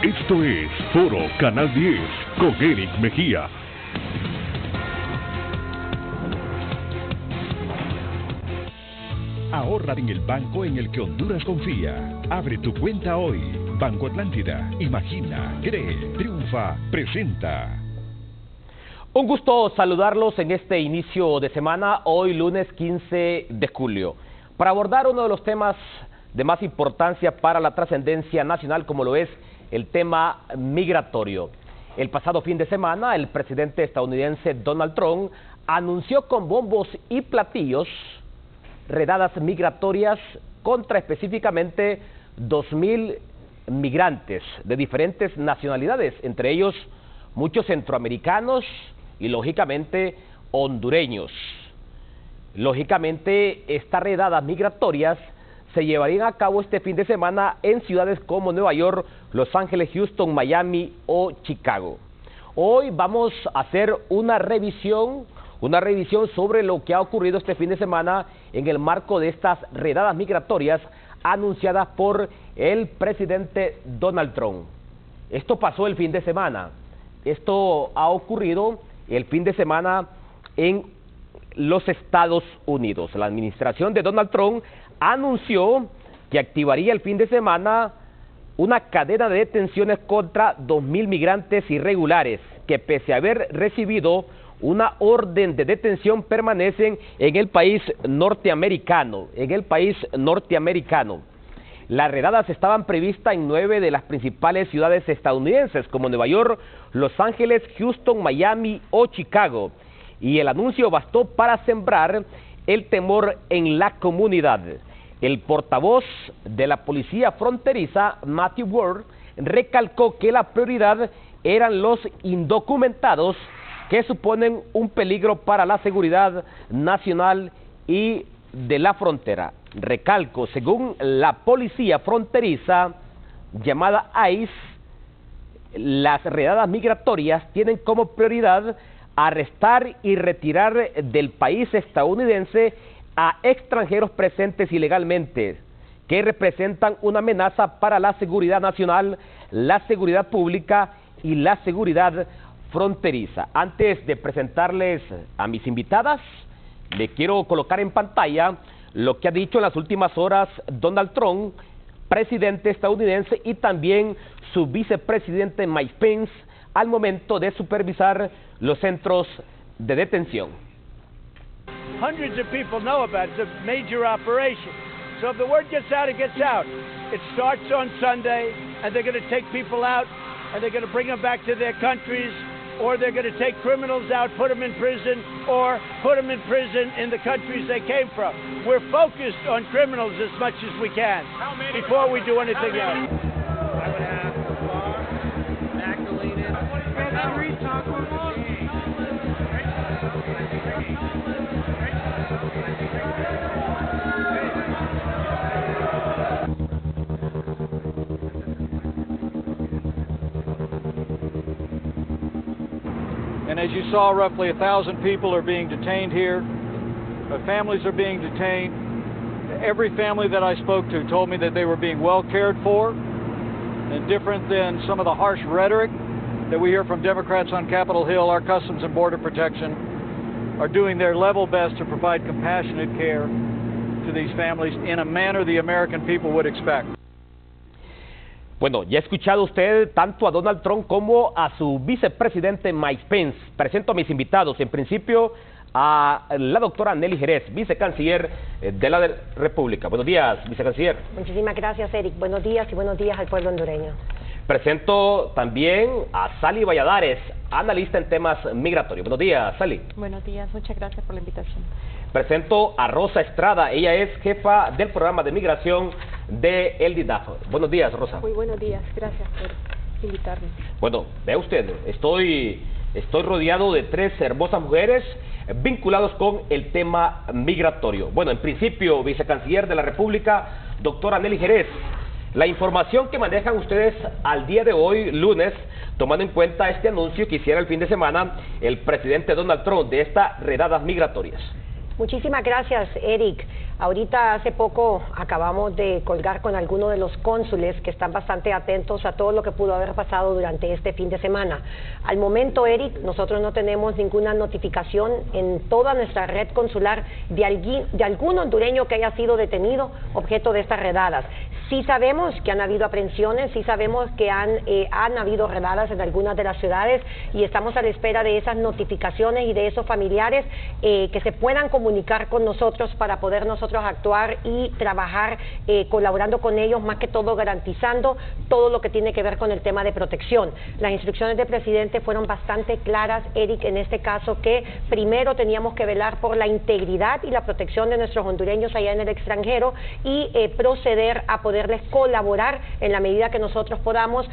Esto es Foro Canal 10 con Eric Mejía. Ahorra en el banco en el que Honduras confía. Abre tu cuenta hoy. Banco Atlántida. Imagina, cree, triunfa, presenta. Un gusto saludarlos en este inicio de semana, hoy lunes 15 de julio, para abordar uno de los temas de más importancia para la trascendencia nacional, como lo es el tema migratorio. El pasado fin de semana, el presidente estadounidense Donald Trump anunció con bombos y platillos redadas migratorias contra específicamente 2,000 migrantes de diferentes nacionalidades, entre ellos muchos centroamericanos y lógicamente hondureños. Lógicamente, estas redadas migratorias se llevarían a cabo este fin de semana en ciudades como Nueva York, Los Ángeles, Houston, Miami o Chicago. Hoy vamos a hacer una revisión sobre lo que ha ocurrido este fin de semana en el marco de estas redadas migratorias anunciadas por el presidente Donald Trump. Esto pasó el fin de semana. Esto ha ocurrido el fin de semana en los Estados Unidos. La administración de Donald Trump anunció que activaría el fin de semana una cadena de detenciones contra 2,000 migrantes irregulares que, pese a haber recibido una orden de detención, permanecen en el país norteamericano. Las redadas estaban previstas en 9 de las principales ciudades estadounidenses, como Nueva York, Los Ángeles, Houston, Miami o Chicago. Y el anuncio bastó para sembrar el temor en la comunidad. El portavoz de la policía fronteriza, Matthew Ward, recalcó que la prioridad eran los indocumentados que suponen un peligro para la seguridad nacional y de la frontera. Recalco, según la policía fronteriza llamada ICE, las redadas migratorias tienen como prioridad arrestar y retirar del país estadounidense a extranjeros presentes ilegalmente, que representan una amenaza para la seguridad nacional, la seguridad pública y la seguridad fronteriza. Antes de presentarles a mis invitadas, le quiero colocar en pantalla lo que ha dicho en las últimas horas Donald Trump, presidente estadounidense, y también su vicepresidente Mike Pence, al momento de supervisar los centros de detención. Hundreds of people know about it. It's a major operation. So if the word gets out, it gets out. It starts on Sunday, and they're going to take people out, and they're going to bring them back to their countries, or they're going to take criminals out, put them in prison, or put them in prison in the countries they came from. We're focused on criminals as much as we can before we do anything else. And as you saw, roughly 1,000 people are being detained here. Families are being detained. Every family that I spoke to told me that they were being well cared for, and different than some of the harsh rhetoric that we hear from Democrats on Capitol Hill, our Customs and Border Protection are doing their level best to provide compassionate care to these families in a manner the American people would expect. Bueno, ya ha escuchado usted tanto a Donald Trump como a su vicepresidente Mike Pence. Presento a mis invitados. En principio, a la doctora Nelly Jerez, vicecanciller de la República. Buenos días, vicecanciller. Muchísimas gracias, Eric. Buenos días y buenos días al pueblo hondureño. Presento también a Sally Valladares, analista en temas migratorios. Buenos días, Sally. Buenos días, muchas gracias por la invitación. Presento a Rosa Estrada, ella es jefa del programa de migración de el DIDAF. Buenos días, Rosa. Muy buenos días, gracias por invitarme. Bueno, vea usted, estoy rodeado de 3 hermosas mujeres vinculados con el tema migratorio. Bueno, en principio, vicecanciller de la República, doctora Nelly Jerez, la información que manejan ustedes al día de hoy, lunes, tomando en cuenta este anuncio que hiciera el fin de semana el presidente Donald Trump de estas redadas migratorias. Muchísimas gracias, Eric. Ahorita hace poco acabamos de colgar con algunos de los cónsules que están bastante atentos a todo lo que pudo haber pasado durante este fin de semana. Al momento, Eric, nosotros no tenemos ninguna notificación en toda nuestra red consular de algún hondureño que haya sido detenido objeto de estas redadas. Sí sabemos que han habido aprehensiones, sí sabemos que han habido redadas en algunas de las ciudades y estamos a la espera de esas notificaciones y de esos familiares que se puedan comunicar con nosotros para poder nosotros actuar y trabajar colaborando con ellos, más que todo garantizando todo lo que tiene que ver con el tema de protección. Las instrucciones del presidente fueron bastante claras, Eric, en este caso, que primero teníamos que velar por la integridad y la protección de nuestros hondureños allá en el extranjero y proceder a poderles colaborar en la medida que nosotros podamos,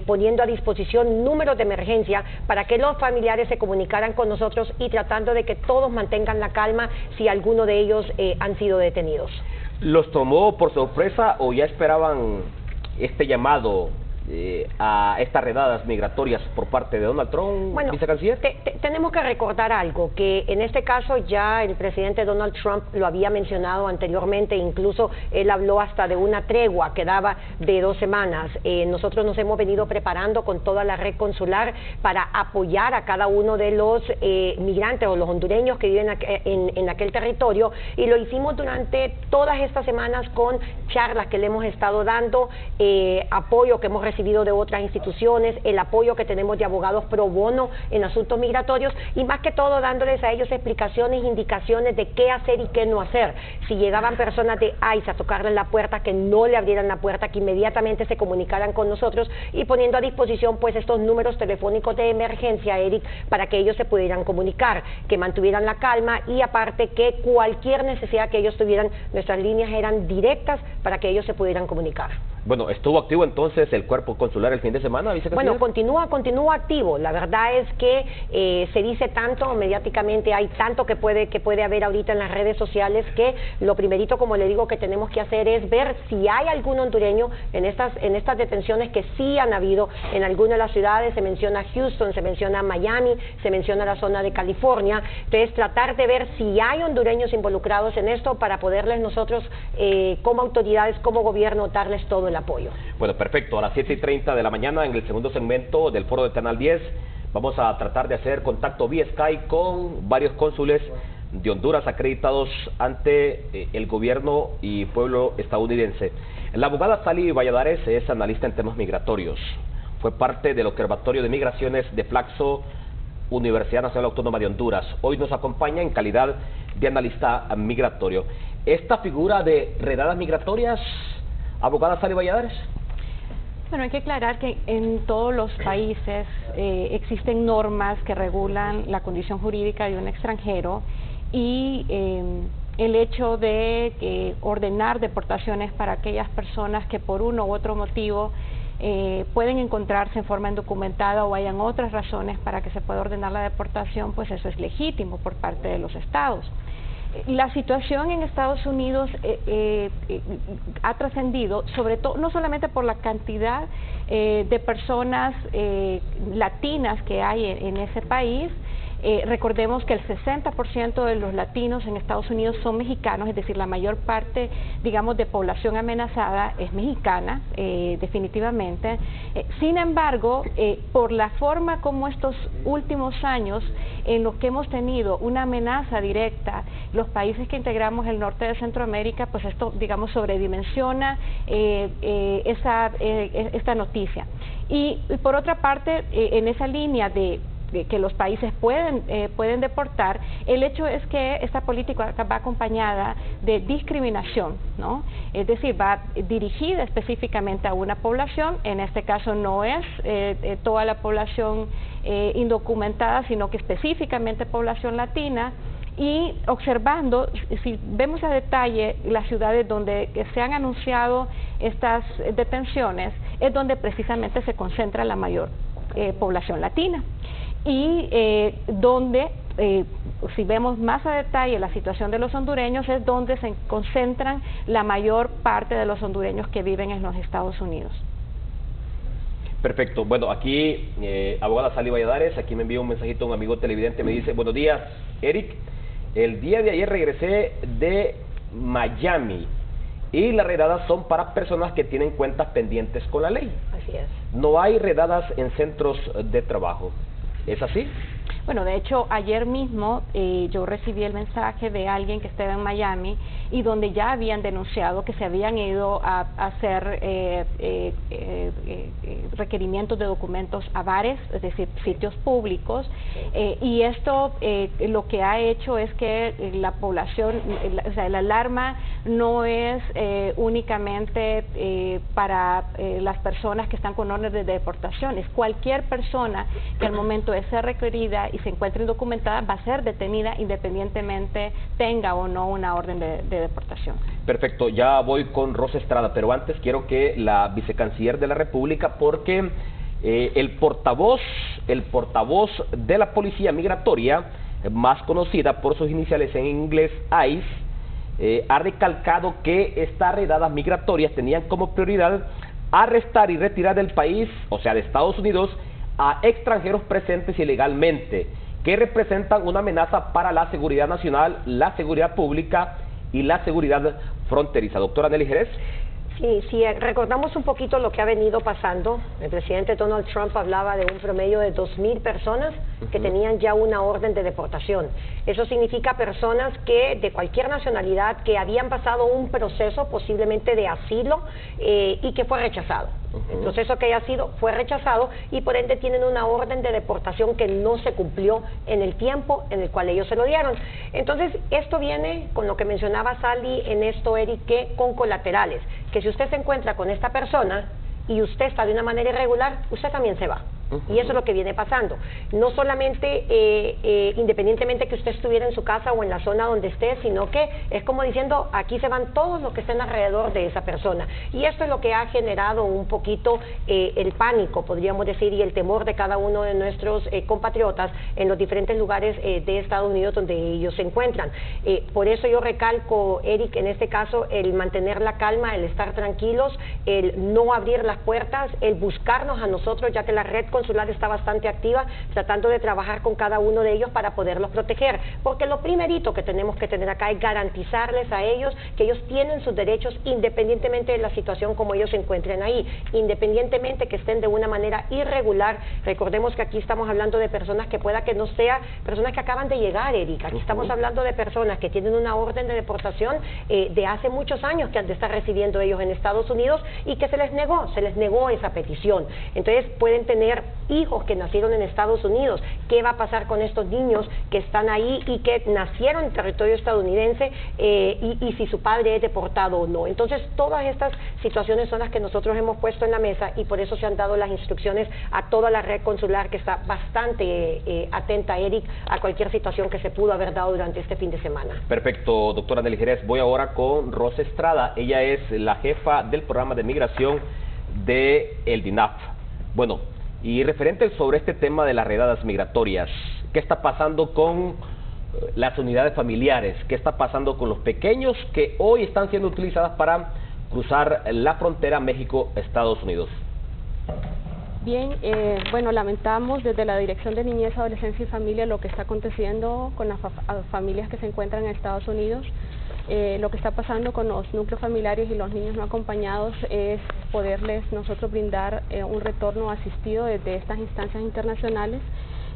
poniendo a disposición números de emergencia para que los familiares se comunicaran con nosotros y tratando de que todos mantengan la calma si alguno de ellos han sido detenidos. ¿Los tomó por sorpresa o ya esperaban este llamado a estas redadas migratorias por parte de Donald Trump, bueno, vicecanciller? Tenemos que recordar algo, que en este caso ya el presidente Donald Trump lo había mencionado anteriormente, incluso él habló hasta de una tregua que daba de 2 semanas. Nosotros nos hemos venido preparando con toda la red consular para apoyar a cada uno de los migrantes o los hondureños que viven en aquel territorio, y lo hicimos durante todas estas semanas con charlas que le hemos estado dando, apoyo que hemos recibido de otras instituciones, el apoyo que tenemos de abogados pro bono en asuntos migratorios y más que todo dándoles a ellos explicaciones, indicaciones de qué hacer y qué no hacer. Si llegaban personas de ICE a tocarles la puerta, que no le abrieran la puerta, que inmediatamente se comunicaran con nosotros y poniendo a disposición pues estos números telefónicos de emergencia, Eric, para que ellos se pudieran comunicar, que mantuvieran la calma y aparte que cualquier necesidad que ellos tuvieran, nuestras líneas eran directas para que ellos se pudieran comunicar. Bueno, ¿estuvo activo entonces el cuerpo consular el fin de semana, vicecanciller? Bueno, continúa activo. La verdad es que se dice tanto, mediáticamente hay tanto que puede haber ahorita en las redes sociales, que lo primerito, como le digo, que tenemos que hacer es ver si hay algún hondureño en estas detenciones que sí han habido en algunas de las ciudades. Se menciona Houston, se menciona Miami, se menciona la zona de California. Entonces, tratar de ver si hay hondureños involucrados en esto para poderles nosotros, como autoridades, como gobierno, darles todo el apoyo. Bueno, perfecto. A las 7:30 de la mañana, en el segundo segmento del foro de Canal 10, vamos a tratar de hacer contacto vía Skype con varios cónsules de Honduras acreditados ante el gobierno y pueblo estadounidense. La abogada Sally Valladares es analista en temas migratorios. Fue parte del Observatorio de Migraciones de Flaxo, Universidad Nacional Autónoma de Honduras. Hoy nos acompaña en calidad de analista migratorio. Esta figura de redadas migratorias, abogada Sally Valladares. Bueno, hay que aclarar que en todos los países existen normas que regulan la condición jurídica de un extranjero y el hecho de ordenar deportaciones para aquellas personas que por uno u otro motivo pueden encontrarse en forma indocumentada o hayan otras razones para que se pueda ordenar la deportación, pues eso es legítimo por parte de los estados. La situación en Estados Unidos ha trascendido, sobre todo, no solamente por la cantidad de personas latinas que hay en ese país. Recordemos que el 60% de los latinos en Estados Unidos son mexicanos, es decir, la mayor parte, digamos, de población amenazada es mexicana, definitivamente. Sin embargo, por la forma como estos últimos años en los que hemos tenido una amenaza directa, los países que integramos el norte de Centroamérica, pues esto, digamos, sobredimensiona esta noticia. Y por otra parte, en esa línea de que los países pueden deportar, el hecho es que esta política va acompañada de discriminación, ¿no? Es decir, va dirigida específicamente a una población, en este caso no es toda la población indocumentada, sino que específicamente población latina. Y observando, si vemos a detalle las ciudades donde se han anunciado estas detenciones, es donde precisamente se concentra la mayor población latina. Y donde, si vemos más a detalle la situación de los hondureños, es donde se concentran la mayor parte de los hondureños que viven en los Estados Unidos. Perfecto. Bueno, aquí, abogada Sally Valladares, aquí me envía un mensajito un amigo televidente, me dice: buenos días, Eric. el día de ayer regresé de Miami y las redadas son para personas que tienen cuentas pendientes con la ley. Así es. No hay redadas en centros de trabajo. ¿Es así? Bueno, de hecho, ayer mismo yo recibí el mensaje de alguien que estaba en Miami y donde ya habían denunciado que se habían ido a hacer requerimientos de documentos a bares, es decir, sitios públicos, y esto lo que ha hecho es que la población, o sea, la alarma no es únicamente para las personas que están con órdenes de deportación, es cualquier persona que al momento de ser requerida y se encuentre indocumentada va a ser detenida independientemente tenga o no una orden de deportación. Perfecto, ya voy con Rosa Estrada, pero antes quiero que la vicecanciller de la República, porque el portavoz de la Policía Migratoria, más conocida por sus iniciales en inglés ICE, ha recalcado que estas redadas migratorias tenían como prioridad arrestar y retirar del país, o sea, de Estados Unidos, a extranjeros presentes ilegalmente, que representan una amenaza para la seguridad nacional, la seguridad pública y la seguridad fronteriza. Doctora Nelly Jerez. Sí, si recordamos un poquito lo que ha venido pasando, el presidente Donald Trump hablaba de un promedio de 2.000 personas que tenían ya una orden de deportación. Eso significa personas que de cualquier nacionalidad que habían pasado un proceso posiblemente de asilo y que fue rechazado. El proceso que haya sido fue rechazado y por ende tienen una orden de deportación que no se cumplió en el tiempo en el cual ellos se lo dieron. Entonces, esto viene con lo que mencionaba Sally en esto, Eric, que con colaterales, que si usted se encuentra con esta persona y usted está de una manera irregular, usted también se va. Y eso es lo que viene pasando. No solamente independientemente que usted estuviera en su casa o en la zona donde esté, sino que es como diciendo, aquí se van todos los que estén alrededor de esa persona. Y esto es lo que ha generado un poquito el pánico, podríamos decir, y el temor de cada uno de nuestros compatriotas en los diferentes lugares de Estados Unidos donde ellos se encuentran. Por eso yo recalco, Eric, en este caso, el mantener la calma, el estar tranquilos, el no abrir las puertas, el buscarnos a nosotros, ya que la red consular está bastante activa, tratando de trabajar con cada uno de ellos para poderlos proteger, porque lo primerito que tenemos que tener acá es garantizarles a ellos que ellos tienen sus derechos independientemente de la situación como ellos se encuentren ahí, independientemente que estén de una manera irregular. Recordemos que aquí estamos hablando de personas que pueda que no sea personas que acaban de llegar, Erika, aquí estamos hablando de personas que tienen una orden de deportación de hace muchos años que han de estar recibiendo ellos en Estados Unidos y que se les negó esa petición. Entonces pueden tener hijos que nacieron en Estados Unidos. ¿Qué va a pasar con estos niños que están ahí y que nacieron en territorio estadounidense y si su padre es deportado o no? Entonces, todas estas situaciones son las que nosotros hemos puesto en la mesa y por eso se han dado las instrucciones a toda la red consular que está bastante atenta, Eric, a cualquier situación que se pudo haber dado durante este fin de semana. Perfecto, doctora Nelly Jerez. Voy ahora con Rosa Estrada. Ella es la jefa del programa de migración de el DINAF. Bueno, y referente sobre este tema de las redadas migratorias, ¿qué está pasando con las unidades familiares? ¿Qué está pasando con los pequeños que hoy están siendo utilizadas para cruzar la frontera México-Estados Unidos? Bien, bueno, lamentamos desde la Dirección de Niñez, Adolescencia y Familia lo que está aconteciendo con las familias que se encuentran en Estados Unidos. Lo que está pasando con los núcleos familiares y los niños no acompañados es poderles nosotros brindar un retorno asistido desde estas instancias internacionales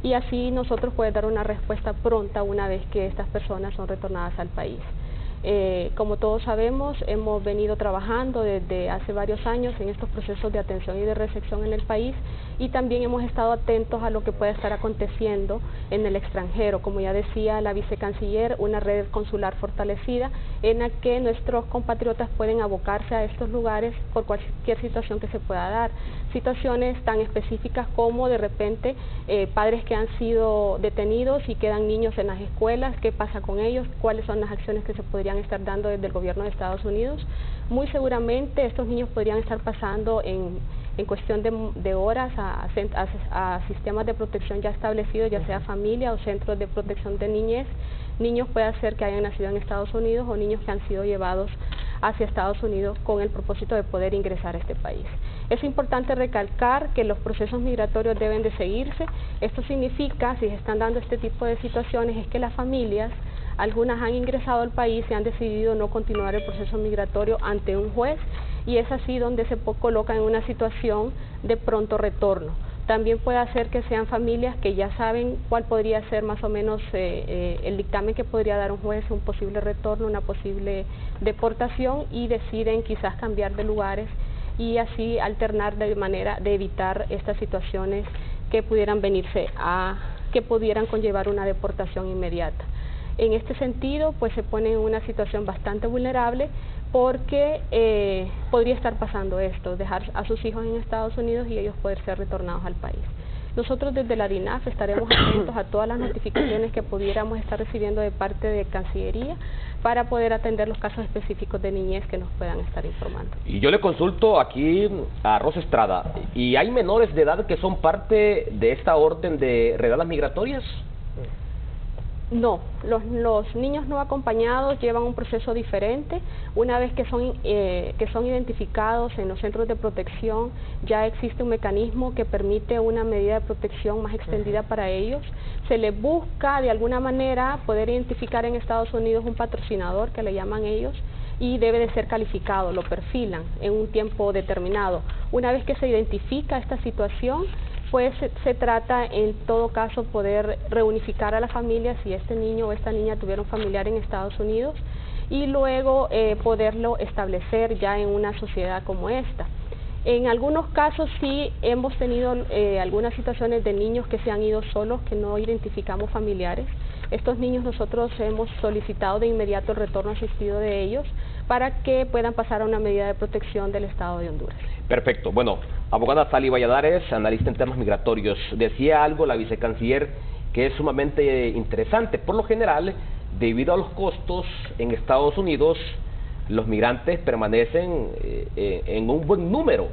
y así nosotros poder dar una respuesta pronta una vez que estas personas son retornadas al país. Como todos sabemos, hemos venido trabajando desde hace varios años en estos procesos de atención y de recepción en el país y también hemos estado atentos a lo que puede estar aconteciendo en el extranjero. Como ya decía la vicecanciller, una red consular fortalecida en la que nuestros compatriotas pueden abocarse a estos lugares por cualquier situación que se pueda dar. Situaciones tan específicas como de repente padres que han sido detenidos y quedan niños en las escuelas, qué pasa con ellos, cuáles son las acciones que se podrían estar dando desde el gobierno de Estados Unidos. Muy seguramente estos niños podrían estar pasando en cuestión de horas a sistemas de protección ya establecidos, ya sea familia o centros de protección de niñez. Niños puede ser que hayan nacido en Estados Unidos o niños que han sido llevados hacia Estados Unidos con el propósito de poder ingresar a este país. Es importante recalcar que los procesos migratorios deben de seguirse. Esto significa, si se están dando este tipo de situaciones, es que las familias Algunas han ingresado al país y han decidido no continuar el proceso migratorio ante un juez, y es así donde se colocan en una situación de pronto retorno. También puede hacer que sean familias que ya saben cuál podría ser más o menos el dictamen que podría dar un juez, un posible retorno, una posible deportación, y deciden quizás cambiar de lugares y así alternar de manera de evitar estas situaciones que pudieran que pudieran conllevar una deportación inmediata. En este sentido, pues se pone en una situación bastante vulnerable porque podría estar pasando esto, dejar a sus hijos en Estados Unidos y ellos poder ser retornados al país. Nosotros desde la DINAF estaremos atentos a todas las notificaciones que pudiéramos estar recibiendo de parte de Cancillería para poder atender los casos específicos de niñez que nos puedan estar informando. Y yo le consulto aquí a Rosa Estrada, ¿y hay menores de edad que son parte de esta orden de redadas migratorias? No, los niños no acompañados llevan un proceso diferente. Una vez que son identificados en los centros de protección, ya existe un mecanismo que permite una medida de protección más extendida para ellos. Se les busca de alguna manera poder identificar en Estados Unidos un patrocinador, que le llaman ellos, y debe de ser calificado, lo perfilan en un tiempo determinado. Una vez que se identifica esta situación, pues se trata en todo caso poder reunificar a la familia si este niño o esta niña tuvieron familiar en Estados Unidos y luego poderlo establecer ya en una sociedad como esta. En algunos casos sí hemos tenido algunas situaciones de niños que se han ido solos, que no identificamos familiares. Estos niños nosotros hemos solicitado de inmediato el retorno asistido de ellos para que puedan pasar a una medida de protección del Estado de Honduras. Perfecto. Bueno, abogada Sally Valladares, analista en temas migratorios, decía algo la vicecanciller que es sumamente interesante. Por lo general, debido a los costos en Estados Unidos, los migrantes permanecen en un buen número,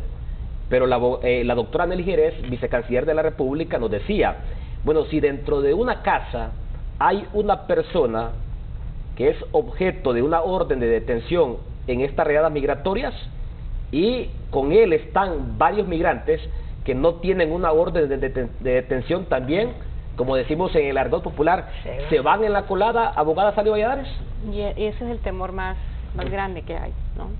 pero la doctora Nelly Jerez, vicecanciller de la República, nos decía, bueno, si dentro de una casa hay una persona que es objeto de una orden de detención en estas redadas migratorias y con él están varios migrantes que no tienen una orden de detención también, como decimos en el argot popular, se van en la colada, abogada Sally Valladares. Y ese es el temor más grande que hay, ¿no?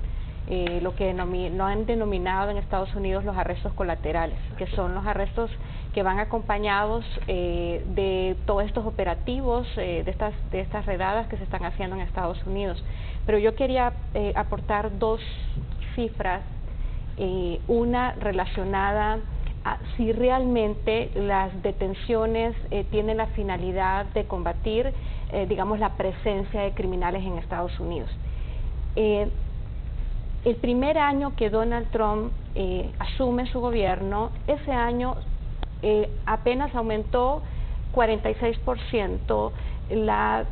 Lo que no han denominado en Estados Unidos los arrestos colaterales, que son los arrestos que van acompañados de todos estos operativos, de estas redadas que se están haciendo en Estados Unidos. Pero yo quería aportar dos cifras, una relacionada a si realmente las detenciones tienen la finalidad de combatir, digamos, la presencia de criminales en Estados Unidos. El primer año que Donald Trump asume su gobierno, ese año apenas aumentó 46% las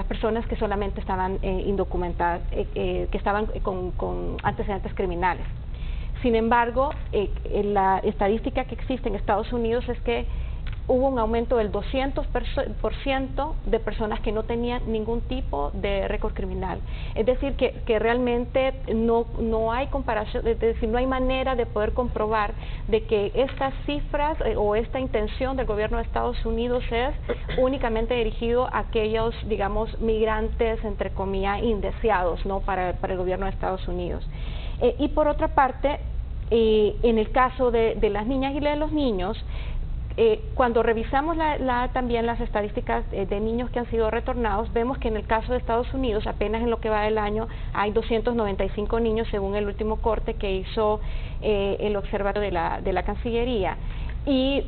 personas que solamente estaban indocumentadas, que estaban con antecedentes criminales. Sin embargo, la estadística que existe en Estados Unidos es que hubo un aumento del 200% de personas que no tenían ningún tipo de récord criminal. Es decir, que realmente no hay comparación, es decir, no hay manera de poder comprobar de que estas cifras o esta intención del gobierno de Estados Unidos es únicamente dirigido a aquellos, digamos, migrantes, entre comillas, indeseados, ¿no?, para el gobierno de Estados Unidos. Y por otra parte, en el caso de las niñas y de los niños, cuando revisamos también las estadísticas de niños que han sido retornados, vemos que en el caso de Estados Unidos, apenas en lo que va del año, hay 295 niños según el último corte que hizo el observatorio de la Cancillería. Y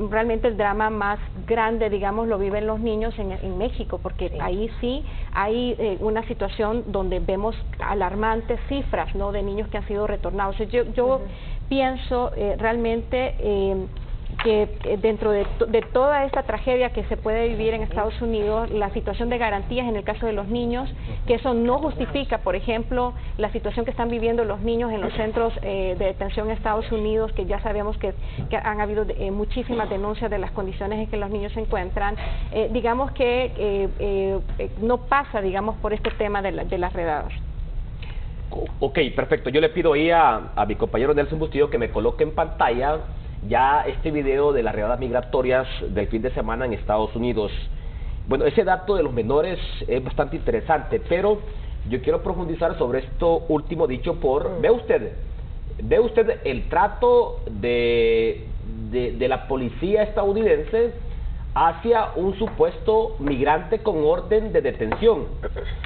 realmente el drama más grande, digamos, lo viven los niños en México, porque ahí sí hay una situación donde vemos alarmantes cifras, ¿no?, de niños que han sido retornados. Yo pienso realmente que dentro de toda esta tragedia que se puede vivir en Estados Unidos, la situación de garantías en el caso de los niños, que eso no justifica, por ejemplo, la situación que están viviendo los niños en los centros de detención en Estados Unidos, que ya sabemos que han habido muchísimas denuncias de las condiciones en que los niños se encuentran, digamos que no pasa, digamos, por este tema de las redadas. Ok, perfecto. Yo le pido ahí a mi compañero Nelson Bustillo que me coloque en pantalla ya este video de las redadas migratorias del fin de semana en Estados Unidos. Bueno, ese dato de los menores es bastante interesante, pero yo quiero profundizar sobre esto último dicho por... ¿Ve usted el trato de la policía estadounidense hacia un supuesto migrante con orden de detención?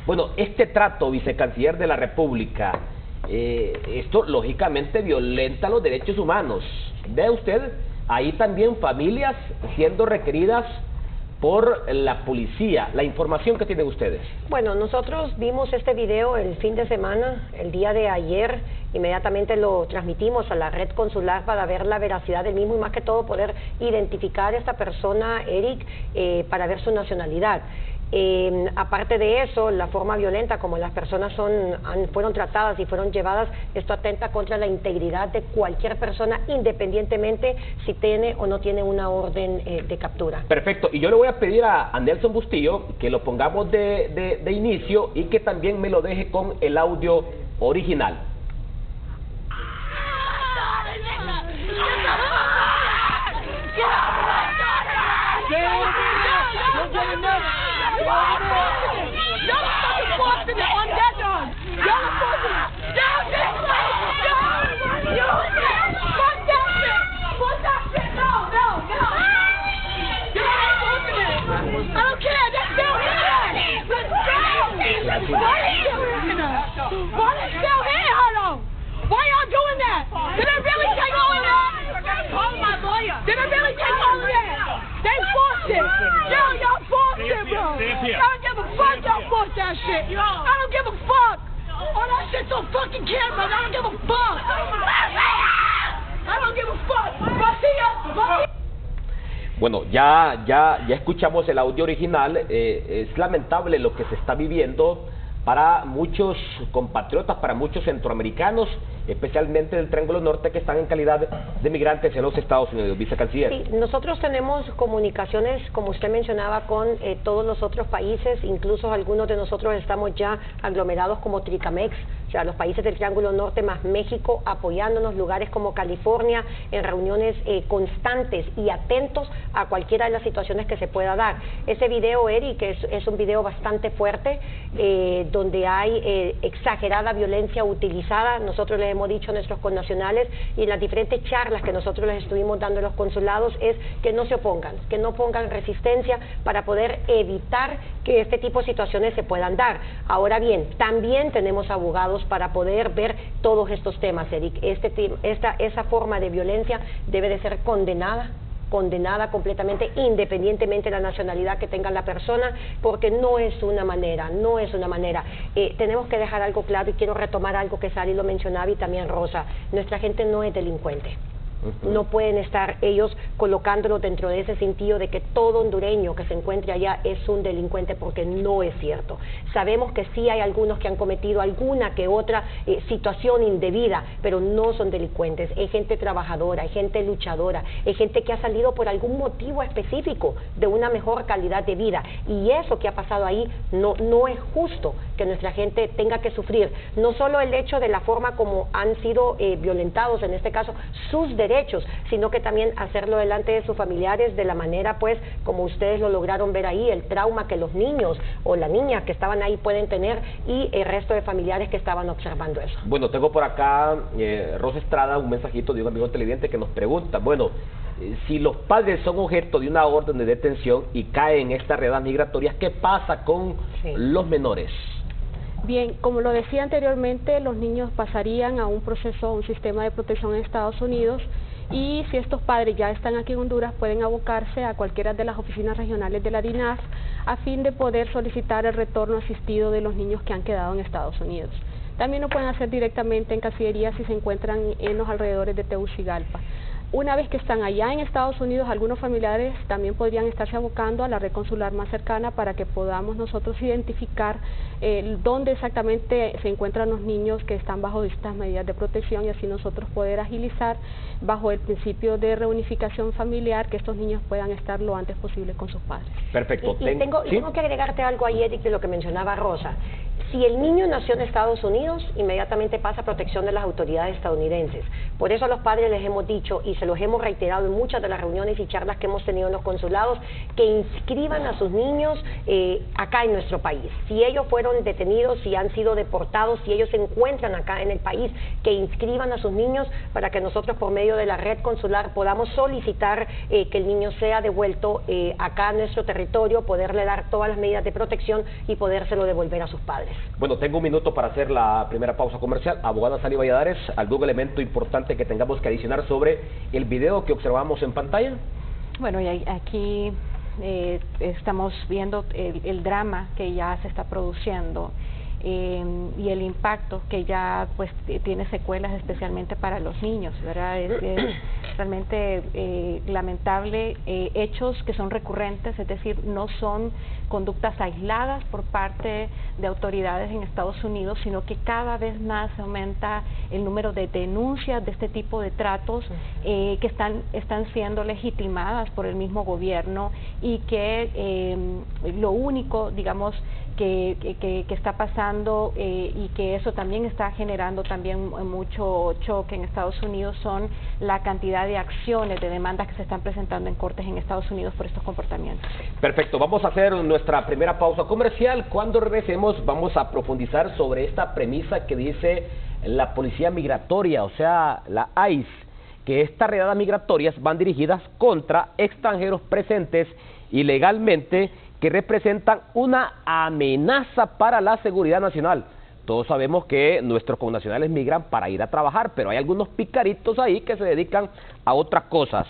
Bueno, este trato, vicecanciller de la República, esto lógicamente violenta los derechos humanos. ¿Ve usted ahí también familias siendo requeridas por la policía? La información que tienen ustedes. Bueno, nosotros vimos este video el fin de semana, el día de ayer, inmediatamente lo transmitimos a la red consular para ver la veracidad del mismo y más que todo poder identificar a esta persona, Eric, para ver su nacionalidad. Aparte de eso, la forma violenta como las personas fueron tratadas y fueron llevadas, esto atenta contra la integridad de cualquier persona, independientemente si tiene o no tiene una orden de captura. Perfecto, y yo le voy a pedir a Nelson Bustillo que lo pongamos de inicio y que también me lo deje con el audio original. Bueno, ya escuchamos el audio original. Es lamentable lo que se está viviendo para muchos compatriotas, para muchos centroamericanos, especialmente del Triángulo Norte, que están en calidad de migrantes en los Estados Unidos. Vicecanciller. Sí, nosotros tenemos comunicaciones, como usted mencionaba, con todos los otros países, incluso algunos de nosotros estamos ya aglomerados como Tricamex, o sea, los países del Triángulo Norte más México, apoyándonos, lugares como California, en reuniones constantes y atentos a cualquiera de las situaciones que se pueda dar. Ese video, Eric, es un video bastante fuerte, donde hay exagerada violencia utilizada. Nosotros les hemos dicho a nuestros connacionales y en las diferentes charlas que nosotros les estuvimos dando en los consulados es que no se opongan, que no pongan resistencia para poder evitar que este tipo de situaciones se puedan dar. Ahora bien, también tenemos abogados para poder ver todos estos temas, Eric. Esa forma de violencia debe de ser condenada completamente, independientemente de la nacionalidad que tenga la persona, porque no es una manera. Tenemos que dejar algo claro y quiero retomar algo que Sari lo mencionaba y también Rosa. Nuestra gente no es delincuente. No pueden estar ellos colocándolo dentro de ese sentido de que todo hondureño que se encuentre allá es un delincuente, porque no es cierto. Sabemos que sí hay algunos que han cometido alguna que otra situación indebida, pero no son delincuentes. Hay gente trabajadora, hay gente luchadora, hay gente que ha salido por algún motivo específico de una mejor calidad de vida, y eso que ha pasado ahí no es justo que nuestra gente tenga que sufrir, no solo el hecho de la forma como han sido violentados, en este caso, sus derechos, sino que también hacerlo delante de sus familiares de la manera, pues, como ustedes lo lograron ver ahí, el trauma que los niños o la niña que estaban ahí pueden tener y el resto de familiares que estaban observando eso. Bueno, tengo por acá Rosa Estrada, un mensajito de un amigo televidente que nos pregunta, bueno, si los padres son objeto de una orden de detención y caen en estas redadas migratorias, ¿qué pasa con los menores? Bien, como lo decía anteriormente, los niños pasarían a un proceso, a un sistema de protección en Estados Unidos, y si estos padres ya están aquí en Honduras, pueden abocarse a cualquiera de las oficinas regionales de la DINAS a fin de poder solicitar el retorno asistido de los niños que han quedado en Estados Unidos. También lo pueden hacer directamente en Cancillería si se encuentran en los alrededores de Tegucigalpa. Una vez que están allá en Estados Unidos, algunos familiares también podrían estarse abocando a la red consular más cercana para que podamos nosotros identificar dónde exactamente se encuentran los niños que están bajo estas medidas de protección, y así nosotros poder agilizar bajo el principio de reunificación familiar que estos niños puedan estar lo antes posible con sus padres. Perfecto. Y tengo que agregarte algo ahí, Eric, de lo que mencionaba Rosa. Si el niño nació en Estados Unidos, inmediatamente pasa a protección de las autoridades estadounidenses. Por eso a los padres les hemos dicho, y se los hemos reiterado en muchas de las reuniones y charlas que hemos tenido en los consulados, que inscriban a sus niños acá en nuestro país. Si ellos fueron detenidos, si han sido deportados, si ellos se encuentran acá en el país, que inscriban a sus niños para que nosotros por medio de la red consular podamos solicitar que el niño sea devuelto acá a nuestro territorio, poderle dar todas las medidas de protección y podérselo devolver a sus padres. Bueno, tengo un minuto para hacer la primera pausa comercial. Abogada Sally Valladares, ¿algún elemento importante que tengamos que adicionar sobre el video que observamos en pantalla? Bueno, y aquí estamos viendo el drama que ya se está produciendo y el impacto que ya pues tiene secuelas especialmente para los niños, ¿verdad? Es realmente lamentable, hechos que son recurrentes, es decir, no son conductas aisladas por parte de autoridades en Estados Unidos, sino que cada vez más aumenta el número de denuncias de este tipo de tratos que están siendo legitimadas por el mismo gobierno y que lo único, digamos, que está pasando y que eso también está generando también mucho choque en Estados Unidos son la cantidad de acciones, de demandas que se están presentando en cortes en Estados Unidos por estos comportamientos. Perfecto, vamos a hacer nuestra primera pausa comercial. Cuando regresemos vamos a profundizar sobre esta premisa que dice la policía migratoria, o sea, la ICE, que estas redadas migratorias van dirigidas contra extranjeros presentes ilegalmente que representan una amenaza para la seguridad nacional. Todos sabemos que nuestros connacionales migran para ir a trabajar, pero hay algunos picaritos ahí que se dedican a otras cosas.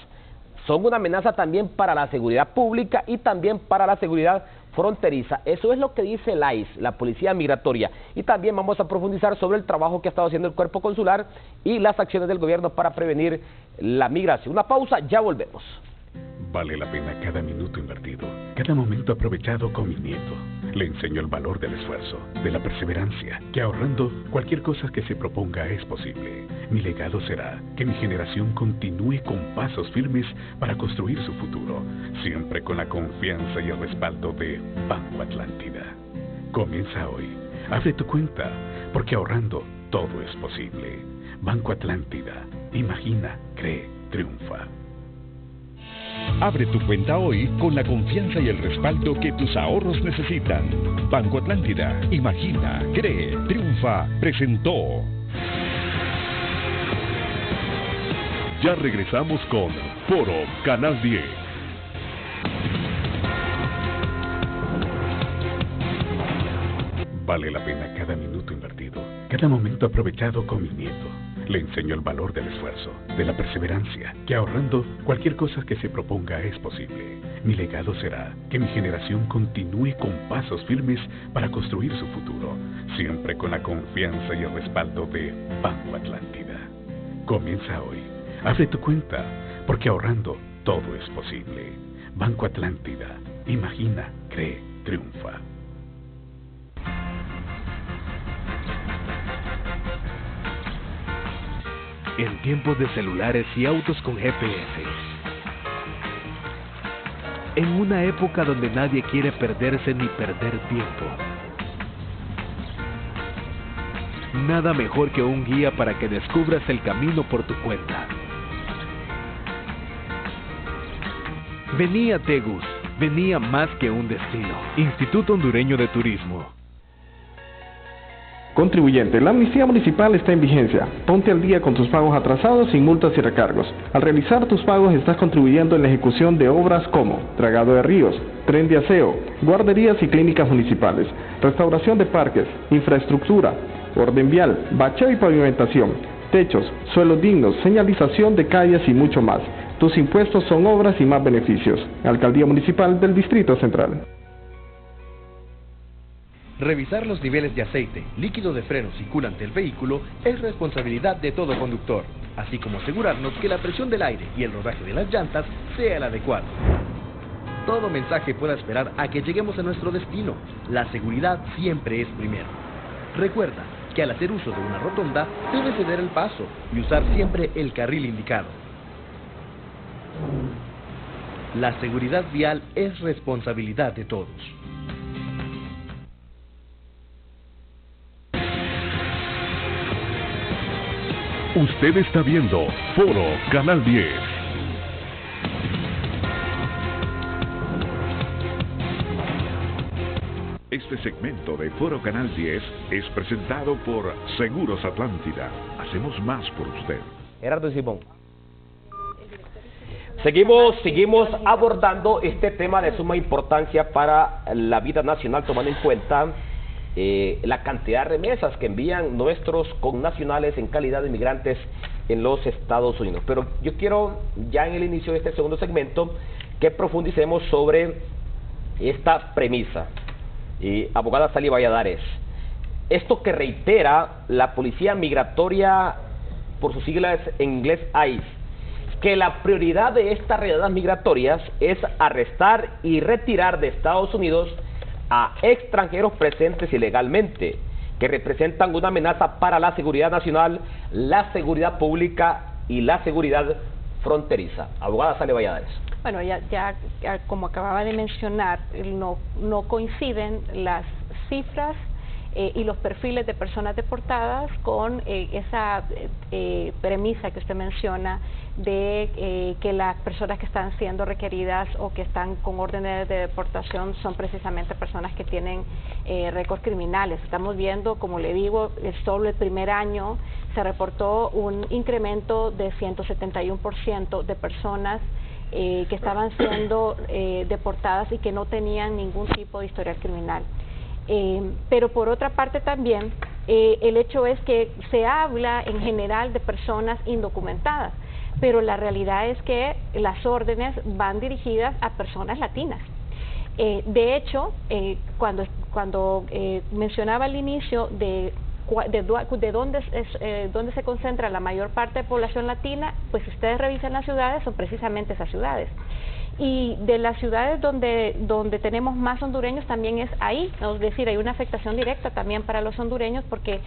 Son una amenaza también para la seguridad pública y también para la seguridad fronteriza. Eso es lo que dice el ICE, la policía migratoria. Y también vamos a profundizar sobre el trabajo que ha estado haciendo el cuerpo consular y las acciones del gobierno para prevenir la migración. Una pausa, ya volvemos. Vale la pena cada minuto invertido, cada momento aprovechado con mi nieto. Le enseño el valor del esfuerzo, de la perseverancia, que ahorrando cualquier cosa que se proponga es posible. Mi legado será que mi generación continúe con pasos firmes para construir su futuro, siempre con la confianza y el respaldo de Banco Atlántida. Comienza hoy. Abre tu cuenta, porque ahorrando todo es posible. Banco Atlántida. Imagina, cree, triunfa. Abre tu cuenta hoy con la confianza y el respaldo que tus ahorros necesitan. Banco Atlántida, imagina, cree, triunfa, presentó. Ya regresamos con Foro Canal 10. Vale la pena cada minuto invertido, cada momento aprovechado con mi nieto. Le enseño el valor del esfuerzo, de la perseverancia, que ahorrando cualquier cosa que se proponga es posible. Mi legado será que mi generación continúe con pasos firmes para construir su futuro, siempre con la confianza y el respaldo de Banco Atlántida. Comienza hoy. Abre tu cuenta, porque ahorrando todo es posible. Banco Atlántida. Imagina, cree, triunfa. En tiempos de celulares y autos con GPS. En una época donde nadie quiere perderse ni perder tiempo. Nada mejor que un guía para que descubras el camino por tu cuenta. Venía Tegus, venía más que un destino. Instituto Hondureño de Turismo. Contribuyente, la amnistía municipal está en vigencia. Ponte al día con tus pagos atrasados sin multas y recargos. Al realizar tus pagos estás contribuyendo en la ejecución de obras como dragado de ríos, tren de aseo, guarderías y clínicas municipales, restauración de parques, infraestructura, orden vial, bacheo y pavimentación, techos, suelos dignos, señalización de calles y mucho más. Tus impuestos son obras y más beneficios. Alcaldía Municipal del Distrito Central. Revisar los niveles de aceite, líquido de frenos y culante del vehículo es responsabilidad de todo conductor, así como asegurarnos que la presión del aire y el rodaje de las llantas sea el adecuado. Todo mensaje pueda esperar a que lleguemos a nuestro destino. La seguridad siempre es primero. Recuerda que al hacer uso de una rotonda, debes ceder el paso y usar siempre el carril indicado. La seguridad vial es responsabilidad de todos. Usted está viendo Foro Canal 10. Este segmento de Foro Canal 10 es presentado por Seguros Atlántida. Hacemos más por usted. Gerardo Simón. Seguimos abordando este tema de suma importancia para la vida nacional, tomando en cuenta la cantidad de remesas que envían nuestros connacionales en calidad de migrantes en los Estados Unidos. Pero yo quiero, ya en el inicio de este segundo segmento, que profundicemos sobre esta premisa. Abogada Sally Valladares, esto que reitera la Policía Migratoria, por sus siglas en inglés ICE, que la prioridad de estas redadas migratorias es arrestar y retirar de Estados Unidos a extranjeros presentes ilegalmente, que representan una amenaza para la seguridad nacional, la seguridad pública y la seguridad fronteriza. Abogada Sally Valladares. Bueno, ya como acababa de mencionar, no coinciden las cifras y los perfiles de personas deportadas con esa premisa que usted menciona de que las personas que están siendo requeridas o que están con órdenes de deportación son precisamente personas que tienen récords criminales. Estamos viendo, como le digo, solo el primer año se reportó un incremento de 171% de personas que estaban siendo deportadas y que no tenían ningún tipo de historial criminal. Pero por otra parte también, el hecho es que se habla en general de personas indocumentadas, pero la realidad es que las órdenes van dirigidas a personas latinas. De hecho, cuando mencionaba al inicio de dónde se concentra la mayor parte de población latina, pues si ustedes revisan las ciudades, son precisamente esas ciudades. Y de las ciudades donde tenemos más hondureños también es ahí, es decir, hay una afectación directa también para los hondureños porque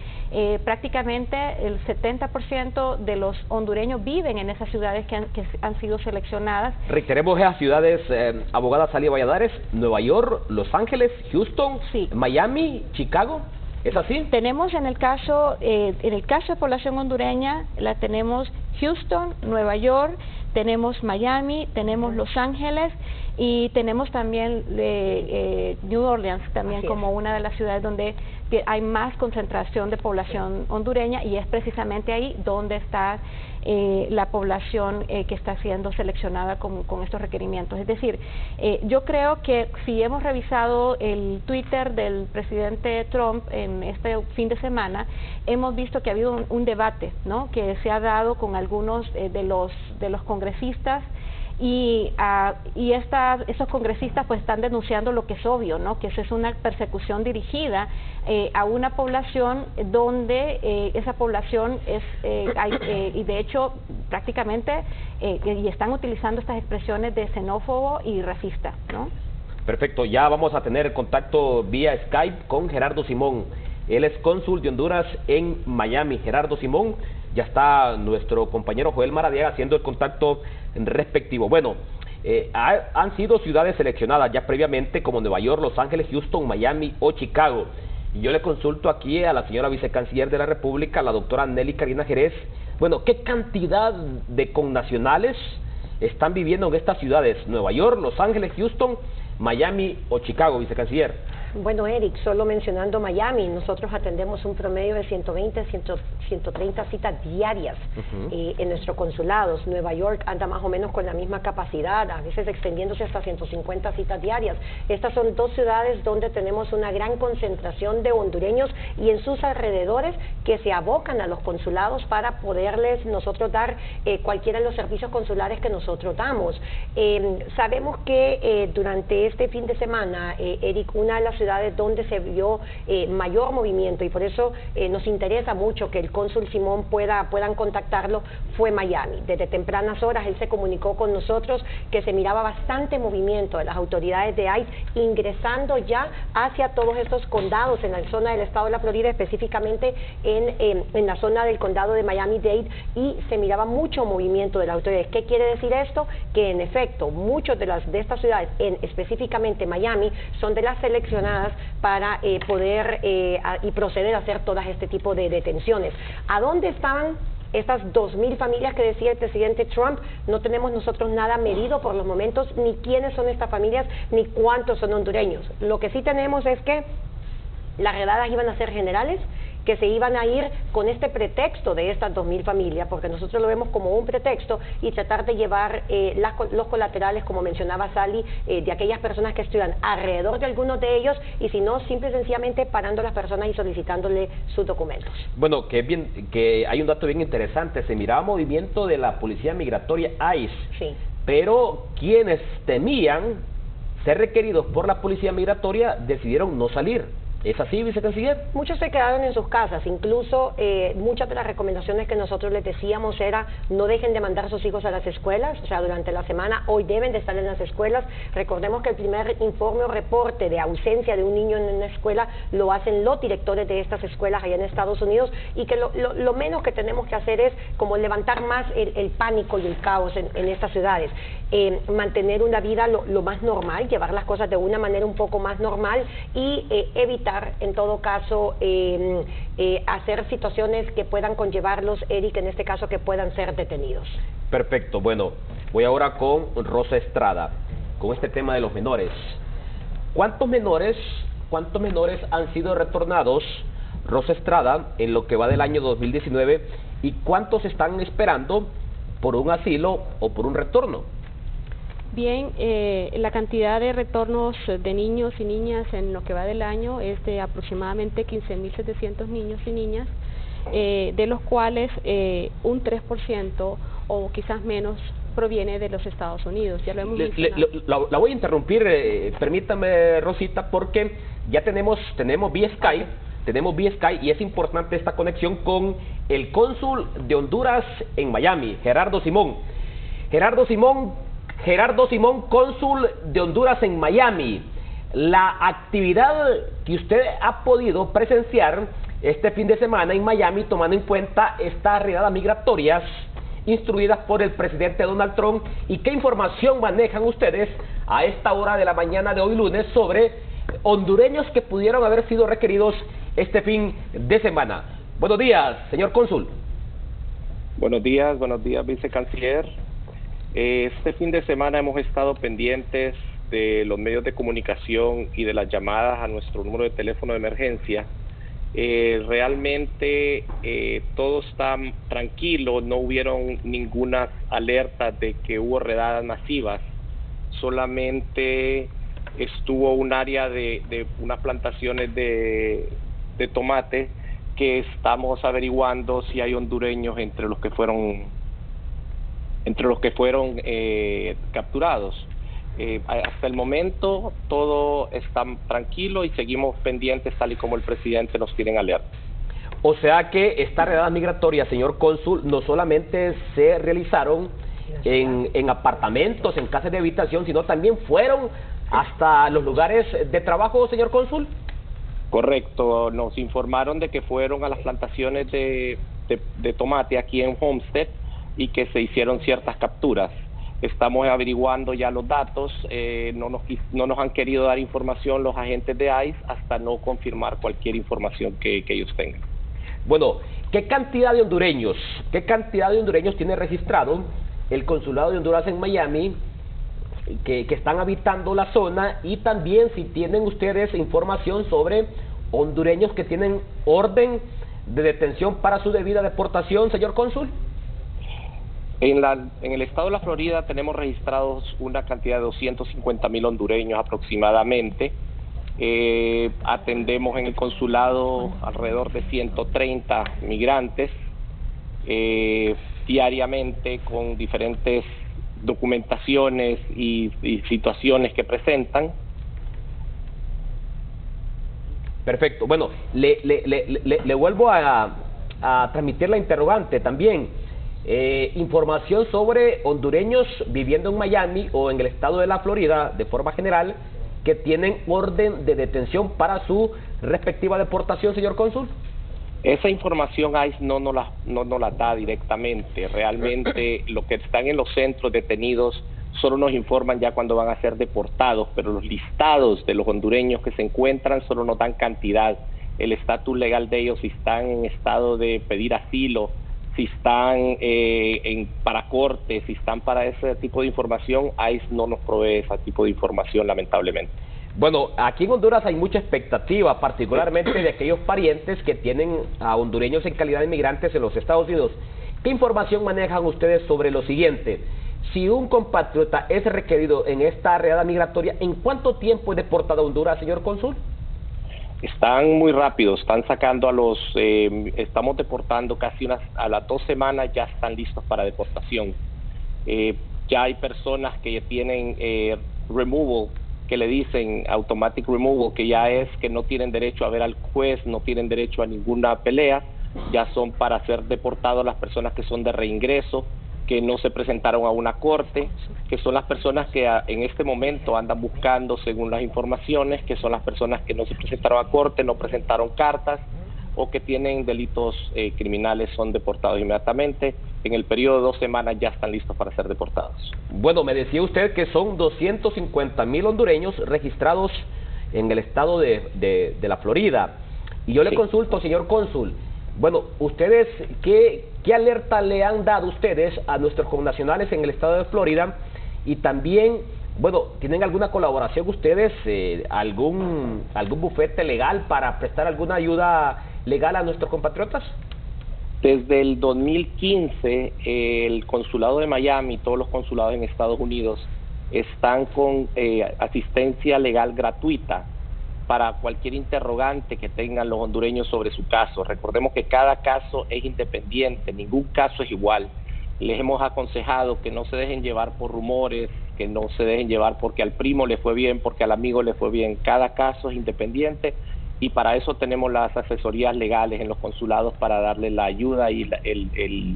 prácticamente el 70% de los hondureños viven en esas ciudades que han sido seleccionadas. Reiteremos esas ciudades, abogada Sally Valladares: Nueva York, Los Ángeles, Houston, sí, Miami, Chicago. ¿Es así? Tenemos en el caso de población hondureña, la tenemos Houston, Nueva York, tenemos Miami, tenemos Los Ángeles y tenemos también New Orleans también como una de las ciudades donde hay más concentración de población hondureña, y es precisamente ahí donde está la población que está siendo seleccionada con estos requerimientos. Es decir, yo creo que si hemos revisado el Twitter del presidente Trump en este fin de semana, hemos visto que ha habido un debate, ¿no?, que se ha dado con algunos de los congresistas, y esos congresistas pues están denunciando lo que es obvio, ¿no?, que eso es una persecución dirigida a una población donde esa población es y de hecho prácticamente y están utilizando estas expresiones de xenófobo y racista, ¿no? Perfecto, ya vamos a tener contacto vía Skype con Gerardo Simón. Él es cónsul de Honduras en Miami. Gerardo Simón, ya está nuestro compañero Joel Maradiaga haciendo el contacto respectivo. Bueno, han sido ciudades seleccionadas ya previamente como Nueva York, Los Ángeles, Houston, Miami o Chicago. Y yo le consulto aquí a la señora vicecanciller de la República, la doctora Nelly Karina Jerez, bueno, ¿qué cantidad de connacionales están viviendo en estas ciudades? Nueva York, Los Ángeles, Houston, Miami o Chicago, vicecanciller. Bueno, Eric, solo mencionando Miami, nosotros atendemos un promedio de 120, 130 citas diarias en nuestros consulados. Nueva York anda más o menos con la misma capacidad, a veces extendiéndose hasta 150 citas diarias. Estas son dos ciudades donde tenemos una gran concentración de hondureños y en sus alrededores que se abocan a los consulados para poderles nosotros dar cualquiera de los servicios consulares que nosotros damos. Sabemos que durante este fin de semana, Eric, una de las ciudades donde se vio mayor movimiento, y por eso nos interesa mucho que el cónsul Simón puedan contactarlo, fue Miami. Desde tempranas horas él se comunicó con nosotros que se miraba bastante movimiento de las autoridades de ICE ingresando ya hacia todos estos condados en la zona del estado de la Florida, específicamente en la zona del condado de Miami-Dade, y se miraba mucho movimiento de las autoridades. ¿Qué quiere decir esto? Que en efecto muchos de estas ciudades, específicamente Miami, son de las seleccionadas para poder y proceder a hacer todas este tipo de detenciones. ¿A dónde estaban Estas 2.000 familias que decía el presidente Trump, no tenemos nosotros nada medido por los momentos, ni quiénes son estas familias, ni cuántos son hondureños. Lo que sí tenemos es que las redadas iban a ser generales, que se iban a ir con este pretexto de estas 2.000 familias, porque nosotros lo vemos como un pretexto, y tratar de llevar los colaterales, como mencionaba Sally, de aquellas personas que estudian alrededor de algunos de ellos, y si no, simple y sencillamente parando a las personas y solicitándole sus documentos. Bueno, que hay un dato bien interesante, se miraba movimiento de la policía migratoria ICE, sí, pero quienes temían ser requeridos por la policía migratoria decidieron no salir. ¿Es así, vicecanciller? Muchos se quedaron en sus casas, incluso muchas de las recomendaciones que nosotros les decíamos era no dejen de mandar a sus hijos a las escuelas, o sea, durante la semana hoy deben de estar en las escuelas. Recordemos que el primer informe o reporte de ausencia de un niño en una escuela lo hacen los directores de estas escuelas allá en Estados Unidos, y que lo menos que tenemos que hacer es como levantar más el pánico y el caos en estas ciudades. Mantener una vida lo más normal, llevar las cosas de una manera un poco más normal, y evitar en todo caso hacer situaciones que puedan conllevarlos, Eric, en este caso que puedan ser detenidos. Perfecto, bueno, voy ahora con Rosa Estrada, con este tema de los menores. ¿Cuántos menores han sido retornados, Rosa Estrada, en lo que va del año 2019, y cuántos están esperando por un asilo o por un retorno? Bien, la cantidad de retornos de niños y niñas en lo que va del año es de aproximadamente 15.700 niños y niñas, de los cuales un 3% o quizás menos proviene de los Estados Unidos. Ya lo hemos mencionado. La voy a interrumpir, permítame, Rosita, porque ya tenemos vía Skype, y es importante esta conexión con el cónsul de Honduras en Miami, Gerardo Simón, cónsul de Honduras en Miami. La actividad que usted ha podido presenciar este fin de semana en Miami, tomando en cuenta estas redadas migratorias instruidas por el presidente Donald Trump, y qué información manejan ustedes a esta hora de la mañana de hoy lunes sobre hondureños que pudieron haber sido requeridos este fin de semana. Buenos días, señor cónsul. Buenos días, vicecanciller. Este fin de semana hemos estado pendientes de los medios de comunicación y de las llamadas a nuestro número de teléfono de emergencia. Realmente todo está tranquilo, no hubieron ninguna alerta de que hubo redadas masivas, solamente estuvo un área de unas plantaciones de tomate que estamos averiguando si hay hondureños entre los que fueron capturados. Hasta el momento todo está tranquilo y seguimos pendientes tal y como el presidente nos tiene en alerta. O sea que estas redadas migratorias, señor cónsul, no solamente se realizaron en apartamentos, en casas de habitación, sino también fueron hasta los lugares de trabajo, señor cónsul. Correcto, nos informaron de que fueron a las plantaciones de tomate aquí en Homestead y que se hicieron ciertas capturas. Estamos averiguando ya los datos, no nos han querido dar información los agentes de ICE hasta no confirmar cualquier información que ellos tengan. Bueno, ¿qué cantidad de hondureños tiene registrado el Consulado de Honduras en Miami que están habitando la zona? Y también si tienen ustedes información sobre hondureños que tienen orden de detención para su debida deportación, señor cónsul. En el estado de la Florida tenemos registrados una cantidad de 250,000 hondureños aproximadamente. Atendemos en el consulado alrededor de 130 migrantes diariamente con diferentes documentaciones y situaciones que presentan. Perfecto. Bueno, le vuelvo a transmitir la interrogante también. Información sobre hondureños viviendo en Miami o en el estado de la Florida de forma general que tienen orden de detención para su respectiva deportación, señor cónsul. Esa información ICE no nos la da directamente. Realmente lo que están en los centros detenidos solo nos informan ya cuando van a ser deportados, pero los listados de los hondureños que se encuentran solo nos dan cantidad, el estatus legal de ellos, si están en estado de pedir asilo, si están para corte, si están para ese tipo de información, ICE no nos provee ese tipo de información, lamentablemente. Bueno, aquí en Honduras hay mucha expectativa, particularmente de aquellos parientes que tienen a hondureños en calidad de inmigrantes en los Estados Unidos. ¿Qué información manejan ustedes sobre lo siguiente? Si un compatriota es requerido en esta redada migratoria, ¿en cuánto tiempo es deportado a Honduras, señor cónsul? Están muy rápidos, están sacando estamos deportando casi a las 2 semanas, ya están listos para deportación. Ya hay personas que tienen removal, que le dicen automatic removal, que ya es que no tienen derecho a ver al juez, no tienen derecho a ninguna pelea, ya son para ser deportados las personas que son de reingreso, que no se presentaron a una corte, que son las personas que en este momento andan buscando, según las informaciones, que son las personas que no se presentaron a corte, no presentaron cartas, o que tienen delitos criminales, son deportados inmediatamente. En el periodo de 2 semanas ya están listos para ser deportados. Bueno, me decía usted que son 250,000 hondureños registrados en el estado de la Florida. Y yo le consulto, señor cónsul, bueno, ustedes, ¿qué alerta le han dado ustedes a nuestros connacionales en el estado de Florida? Y también, bueno, ¿tienen alguna colaboración ustedes, algún bufete legal para prestar alguna ayuda legal a nuestros compatriotas? Desde el 2015, el consulado de Miami, todos los consulados en Estados Unidos, están con asistencia legal gratuita para cualquier interrogante que tengan los hondureños sobre su caso. Recordemos que cada caso es independiente, ningún caso es igual. Les hemos aconsejado que no se dejen llevar por rumores, que no se dejen llevar porque al primo le fue bien, porque al amigo le fue bien. Cada caso es independiente y para eso tenemos las asesorías legales en los consulados para darle la ayuda y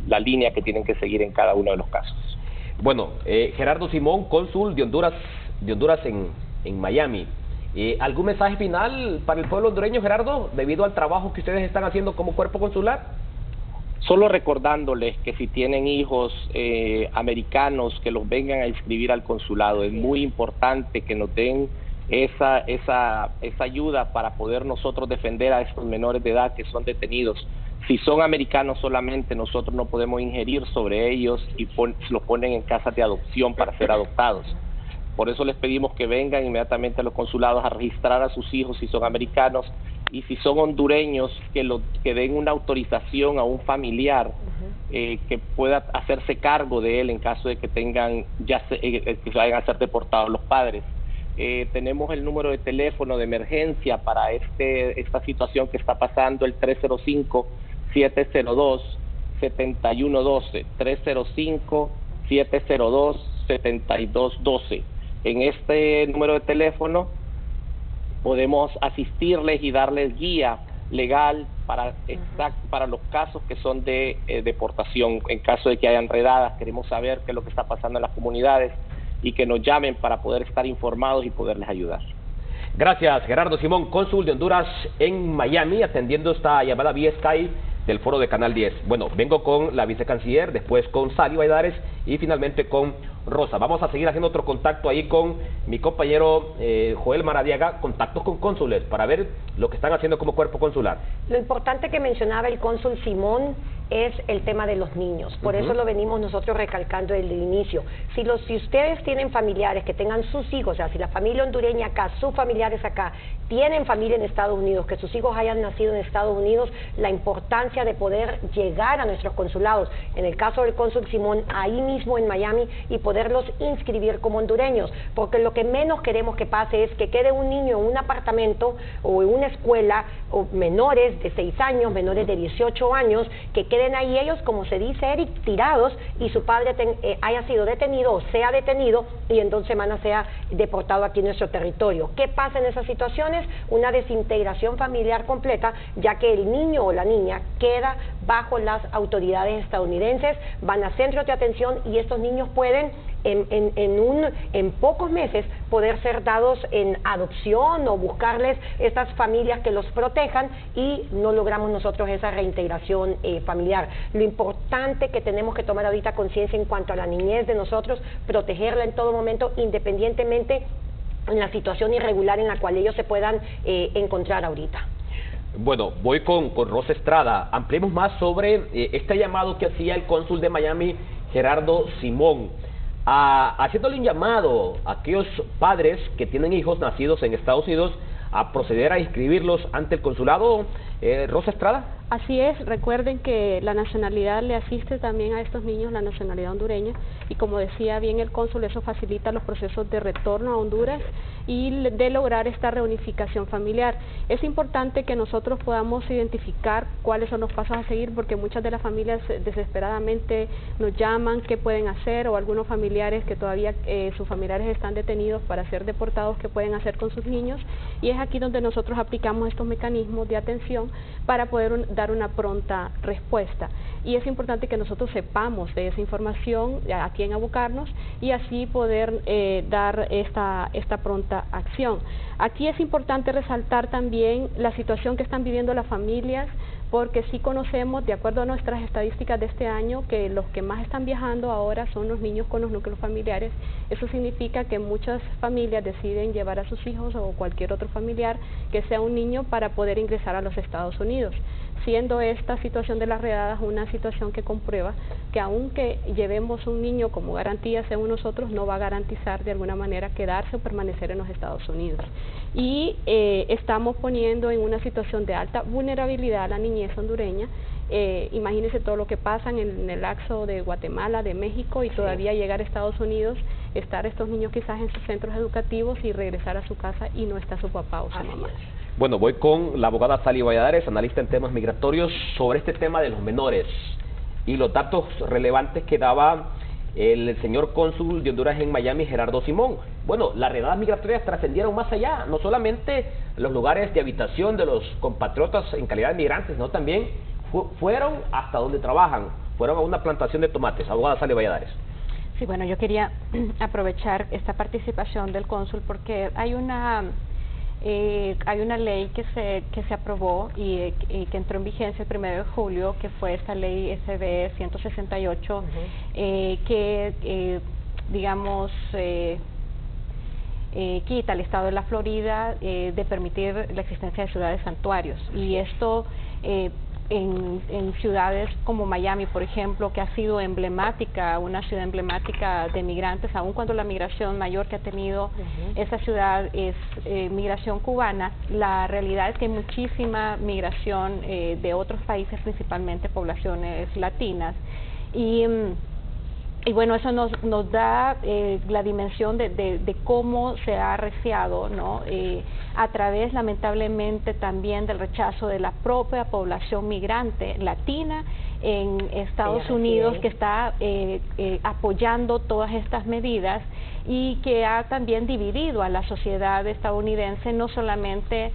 la línea que tienen que seguir en cada uno de los casos. Bueno, Gerardo Simón, cónsul de Honduras en Miami. ¿Algún mensaje final para el pueblo hondureño, Gerardo, debido al trabajo que ustedes están haciendo como cuerpo consular? Solo recordándoles que si tienen hijos americanos, que los vengan a inscribir al consulado. Es muy importante que nos den esa ayuda para poder nosotros defender a estos menores de edad que son detenidos. Si son americanos solamente, nosotros no podemos ingerir sobre ellos y los ponen en casas de adopción para ser adoptados. Por eso les pedimos que vengan inmediatamente a los consulados a registrar a sus hijos si son americanos, y si son hondureños, que den una autorización a un familiar que pueda hacerse cargo de él en caso de que tengan que vayan a ser deportados los padres. Tenemos el número de teléfono de emergencia para esta situación que está pasando, el 305-702-7112, 305-702-7212. En este número de teléfono podemos asistirles y darles guía legal para los casos que son de deportación. En caso de que haya redadas, queremos saber qué es lo que está pasando en las comunidades y que nos llamen para poder estar informados y poderles ayudar. Gracias, Gerardo Simón, cónsul de Honduras en Miami, atendiendo esta llamada vía Skype del foro de Canal 10. Bueno, vengo con la vicecanciller, después con Sally Valladares y finalmente con Rosa. Vamos a seguir haciendo otro contacto ahí con mi compañero Joel Maradiaga, contactos con cónsules para ver lo que están haciendo como cuerpo consular. Lo importante que mencionaba el cónsul Simón es el tema de los niños. Por eso lo venimos nosotros recalcando desde el inicio. Si ustedes tienen familiares que tengan sus hijos, o sea, si la familia hondureña acá, sus familiares acá, tienen familia en Estados Unidos, que sus hijos hayan nacido en Estados Unidos, la importancia de poder llegar a nuestros consulados, en el caso del cónsul Simón, ahí mismo en Miami, y poderlos inscribir como hondureños, porque lo que menos queremos que pase es que quede un niño en un apartamento o en una escuela, o menores de 6 años, menores de 18 años, que queden ahí ellos, como se dice, Eric, tirados, y su padre haya sido detenido o sea detenido y en 2 semanas sea deportado aquí en nuestro territorio. ¿Qué pasa en esas situaciones? Una desintegración familiar completa, ya que el niño o la niña queda bajo las autoridades estadounidenses, van a centros de atención y estos niños pueden en pocos meses poder ser dados en adopción o buscarles estas familias que los protejan, y no logramos nosotros esa reintegración familiar. Lo importante que tenemos que tomar ahorita conciencia en cuanto a la niñez de nosotros, protegerla en todo momento, independientemente en la situación irregular en la cual ellos se puedan encontrar ahorita. Bueno, voy con Rosa Estrada. Ampliemos más sobre este llamado que hacía el cónsul de Miami, Gerardo Simón, haciéndole un llamado a aquellos padres que tienen hijos nacidos en Estados Unidos a proceder a inscribirlos ante el consulado. Rosa Estrada. Así es, recuerden que la nacionalidad le asiste también a estos niños, la nacionalidad hondureña, y como decía bien el cónsul, eso facilita los procesos de retorno a Honduras y de lograr esta reunificación familiar. Es importante que nosotros podamos identificar cuáles son los pasos a seguir, porque muchas de las familias desesperadamente nos llaman qué pueden hacer, o algunos familiares que todavía sus familiares están detenidos para ser deportados, qué pueden hacer con sus niños, y es aquí donde nosotros aplicamos estos mecanismos de atención para poder dar una pronta respuesta. Y es importante que nosotros sepamos de esa información, a quién abocarnos, y así poder dar esta pronta acción. Aquí es importante resaltar también la situación que están viviendo las familias, porque sí conocemos, de acuerdo a nuestras estadísticas de este año, que los que más están viajando ahora son los niños con los núcleos familiares. Eso significa que muchas familias deciden llevar a sus hijos o cualquier otro familiar que sea un niño para poder ingresar a los Estados Unidos, siendo esta situación de las redadas una situación que comprueba que aunque llevemos un niño como garantía según nosotros, no va a garantizar de alguna manera quedarse o permanecer en los Estados Unidos. Y estamos poniendo en una situación de alta vulnerabilidad a la niñez hondureña. Imagínense todo lo que pasa en el lapso de Guatemala, de México, y todavía llegar a Estados Unidos, estar estos niños quizás en sus centros educativos y regresar a su casa y no está su papá o su mamá. Bueno, voy con la abogada Sally Valladares, analista en temas migratorios, sobre este tema de los menores y los datos relevantes que daba el señor cónsul de Honduras en Miami, Gerardo Simón. Bueno, las redadas migratorias trascendieron más allá, no solamente los lugares de habitación de los compatriotas en calidad de migrantes, sino también fueron hasta donde trabajan, fueron a una plantación de tomates. Abogada Sally Valladares. Sí, bueno, yo quería aprovechar esta participación del cónsul porque hay una ley que se aprobó y que entró en vigencia el 1 de julio, que fue esta ley SB 168, que digamos quita al estado de la Florida de permitir la existencia de ciudades santuarios, y esto en ciudades como Miami, por ejemplo, que ha sido emblemática, una ciudad emblemática de migrantes, aun cuando la migración mayor que ha tenido esa ciudad es migración cubana. La realidad es que hay muchísima migración de otros países, principalmente poblaciones latinas, y bueno, eso nos da la dimensión de cómo se ha arreciado, ¿no? A través, lamentablemente, también del rechazo de la propia población migrante latina en Estados Unidos, que está apoyando todas estas medidas y que ha también dividido a la sociedad estadounidense, no solamente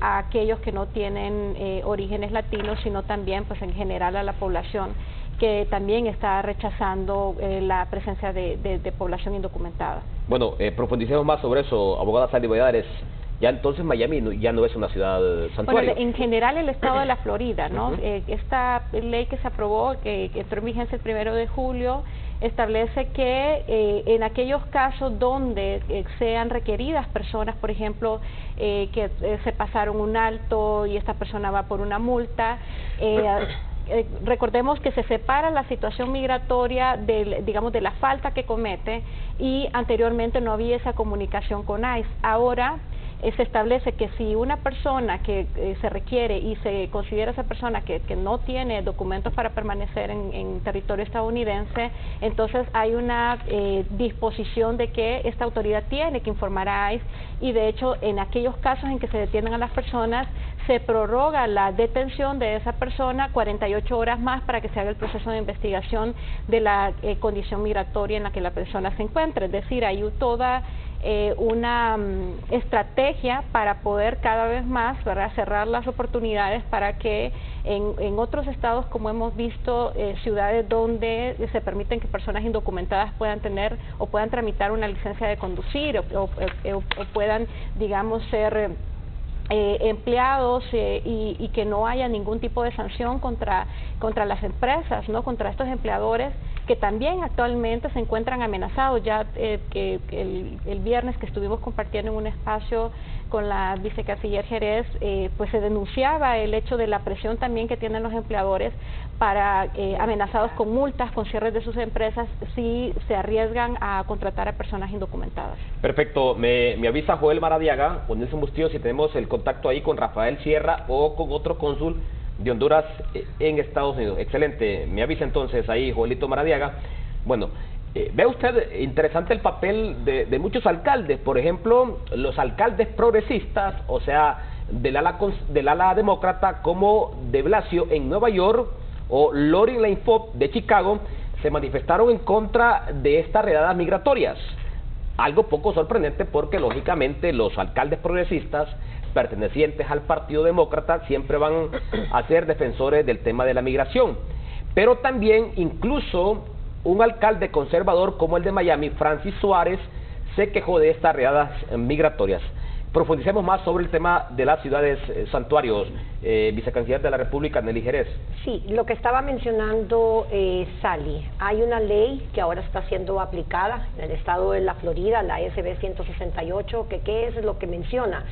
a aquellos que no tienen orígenes latinos, sino también, pues, en general a la población que también está rechazando la presencia de población indocumentada. Bueno, profundicemos más sobre eso, abogada Sally Valladares. Ya entonces Miami ya no es una ciudad santuario. Bueno, en general el estado de la Florida, ¿no? Esta ley que se aprobó, que entró en vigencia el 1 de julio, establece que en aquellos casos donde sean requeridas personas, por ejemplo, que se pasaron un alto y esta persona va por una multa, recordemos que se separa la situación migratoria digamos, de la falta que comete, y anteriormente no había esa comunicación con ICE. Ahora se establece que si una persona que se requiere y se considera esa persona que no tiene documentos para permanecer en territorio estadounidense, entonces hay una disposición de que esta autoridad tiene que informar a ICE, y de hecho en aquellos casos en que se detienen a las personas se prorroga la detención de esa persona 48 horas más para que se haga el proceso de investigación de la condición migratoria en la que la persona se encuentra. Es decir, hay toda una estrategia para poder cada vez más, ¿verdad?, cerrar las oportunidades para que en otros estados, como hemos visto, ciudades donde se permiten que personas indocumentadas puedan tener o puedan tramitar una licencia de conducir o puedan, digamos, ser empleados y que no haya ningún tipo de sanción contra las empresas, ¿no?, contra estos empleadores que también actualmente se encuentran amenazados. Ya que el viernes que estuvimos compartiendo en un espacio con la vicecanciller Jerez, pues se denunciaba el hecho de la presión también que tienen los empleadores para amenazados con multas, con cierres de sus empresas, si se arriesgan a contratar a personas indocumentadas. Perfecto, me avisa Joel Maradiaga, con ese Bustillo, si tenemos el contacto ahí con Rafael Sierra o con otro cónsul de Honduras en Estados Unidos. Excelente, me avisa entonces ahí Joelito Maradiaga. Bueno, ve usted interesante el papel de muchos alcaldes, por ejemplo, los alcaldes progresistas, o sea, del ala demócrata, como de Blasio en Nueva York o Lori Lightfoot de Chicago, se manifestaron en contra de estas redadas migratorias. Algo poco sorprendente porque, lógicamente, los alcaldes progresistas pertenecientes al Partido Demócrata siempre van a ser defensores del tema de la migración. Pero también, incluso, un alcalde conservador como el de Miami, Francis Suárez, se quejó de estas redadas migratorias. Profundicemos más sobre el tema de las ciudades santuarios, vicecanciller de la República, Nelly Jerez. Sí, lo que estaba mencionando Sally, hay una ley que ahora está siendo aplicada en el estado de la Florida, la SB 168, que ¿qué es lo que menciona?